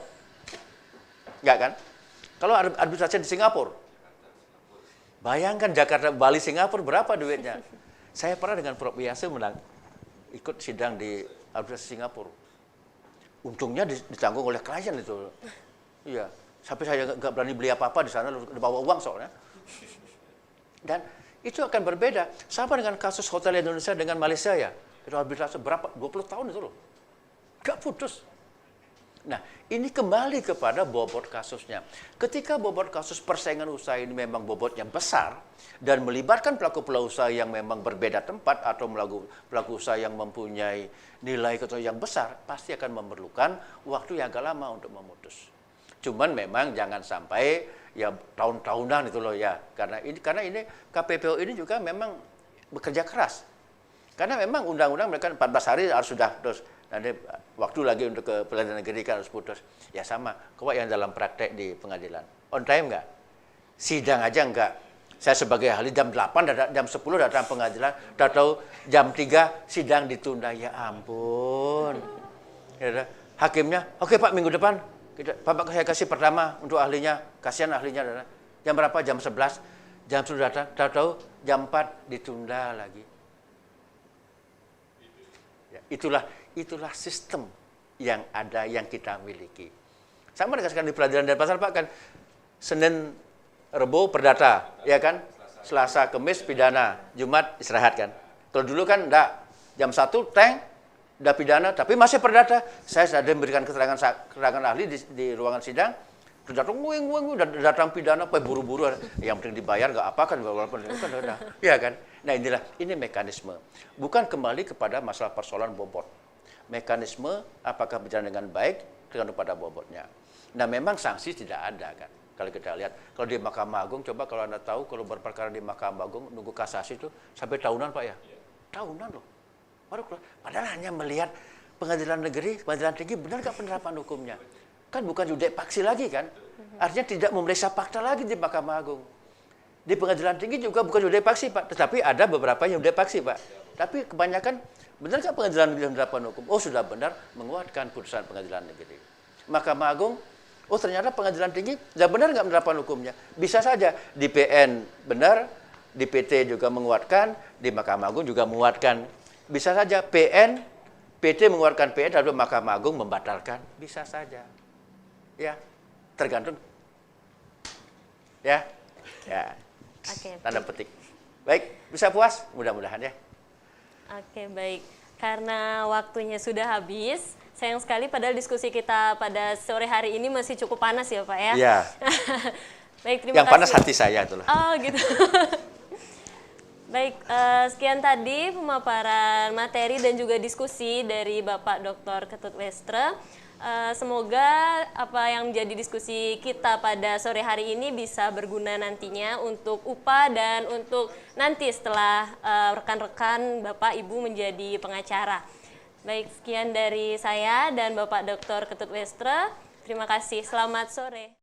B: Enggak kan? Kalau arbitrase di Singapura, bayangkan Jakarta, Bali, Singapura berapa duitnya? Saya pernah dengan Prof. Yase ikut sidang di arbitrase Singapura. Untungnya ditanggung oleh klien itu. Iya. Sampai saya nggak berani beli apa-apa di sana, udah bawa uang soalnya. Dan itu akan berbeda. Sama dengan kasus Hotel Indonesia dengan Malaysia ya. Itu arbitrase berapa? 20 tahun itu loh. Nggak putus. Nah, ini kembali kepada bobot kasusnya. Ketika bobot kasus persaingan usaha ini memang bobotnya besar dan melibatkan pelaku-pelaku usaha yang memang berbeda tempat atau pelaku usaha yang mempunyai nilai yang besar, pasti akan memerlukan waktu yang agak lama untuk memutus. Cuman memang jangan sampai ya tahun-tahunan itu loh ya. Karena ini KPPO ini juga memang bekerja keras. Karena memang undang-undang mereka 14 hari harus sudah terus. Nanti waktu lagi untuk ke pengadilan negeri kan harus putus. Ya sama, kok yang dalam praktek di pengadilan. On time nggak? Sidang aja nggak. Saya sebagai ahli jam 8, jam 10 datang pengadilan, udah tahu jam 3 sidang ditunda. Ya ampun. Ya, hakimnya, oke Pak, minggu depan Bapak saya kasih pertama untuk ahlinya, kasihan ahlinya. Jam berapa? Jam 11. Jam 10 datang, tahu jam 4 ditunda lagi. Ya, itulah sistem yang ada, yang kita miliki. Sama dengan sekarang di peradilan dan pasar Pak kan, Senin, Rebo perdata, ya kan? Selasa, Kamis pidana, Jumat istirahat kan? Kalau dulu kan enggak, jam 1 udah pidana, tapi masih perdata. Saya sudah memberikan keterangan ahli di ruangan sidang, datang pidana, buru-buru, yang penting dibayar nggak apa kan, walaupun kan udah, ya kan? Nah ini mekanisme, bukan kembali kepada masalah persoalan bobot. Mekanisme apakah berjalan dengan baik tergantung pada bobotnya. Nah memang sanksi tidak ada kan. Kalau kita lihat, kalau di Mahkamah Agung, coba kalau Anda tahu, kalau berperkara di Mahkamah Agung, nunggu kasasi itu sampai tahunan Pak ya? Tahunan loh. Padahal hanya melihat pengadilan negeri, pengadilan tinggi, benar nggak penerapan hukumnya? Kan bukan judek paksi lagi kan? Artinya tidak memeriksa fakta lagi di Mahkamah Agung. Di pengadilan tinggi juga bukan judek paksi Pak, tetapi ada beberapa yang judek paksi Pak. Tapi kebanyakan, benar nggak pengadilan negeri penerapan hukum? Oh sudah benar, menguatkan putusan pengadilan negeri. Mahkamah Agung, oh ternyata pengadilan tinggi sudah benar nggak penerapan hukumnya? Bisa saja di PN benar, di PT juga menguatkan, di Mahkamah Agung juga menguatkan. Bisa saja PN, PT mengeluarkan PN, lalu Mahkamah Agung membatalkan. Bisa saja. Ya, tergantung. Ya.
A: Oke.
B: Tanda petik. Baik, bisa puas? Mudah-mudahan ya.
A: Oke, baik. Karena waktunya sudah habis, sayang sekali padahal diskusi kita pada sore hari ini masih cukup panas ya Pak ya.
B: Iya.
A: Baik, terima kasih.
B: Yang panas hati saya itulah.
A: Oh gitu. Baik, sekian tadi pemaparan materi dan juga diskusi dari Bapak Dr. Ketut Westra. Semoga apa yang menjadi diskusi kita pada sore hari ini bisa berguna nantinya untuk UPA dan untuk nanti setelah rekan-rekan Bapak Ibu menjadi pengacara. Baik, sekian dari saya dan Bapak Dr. Ketut Westra. Terima kasih, selamat sore.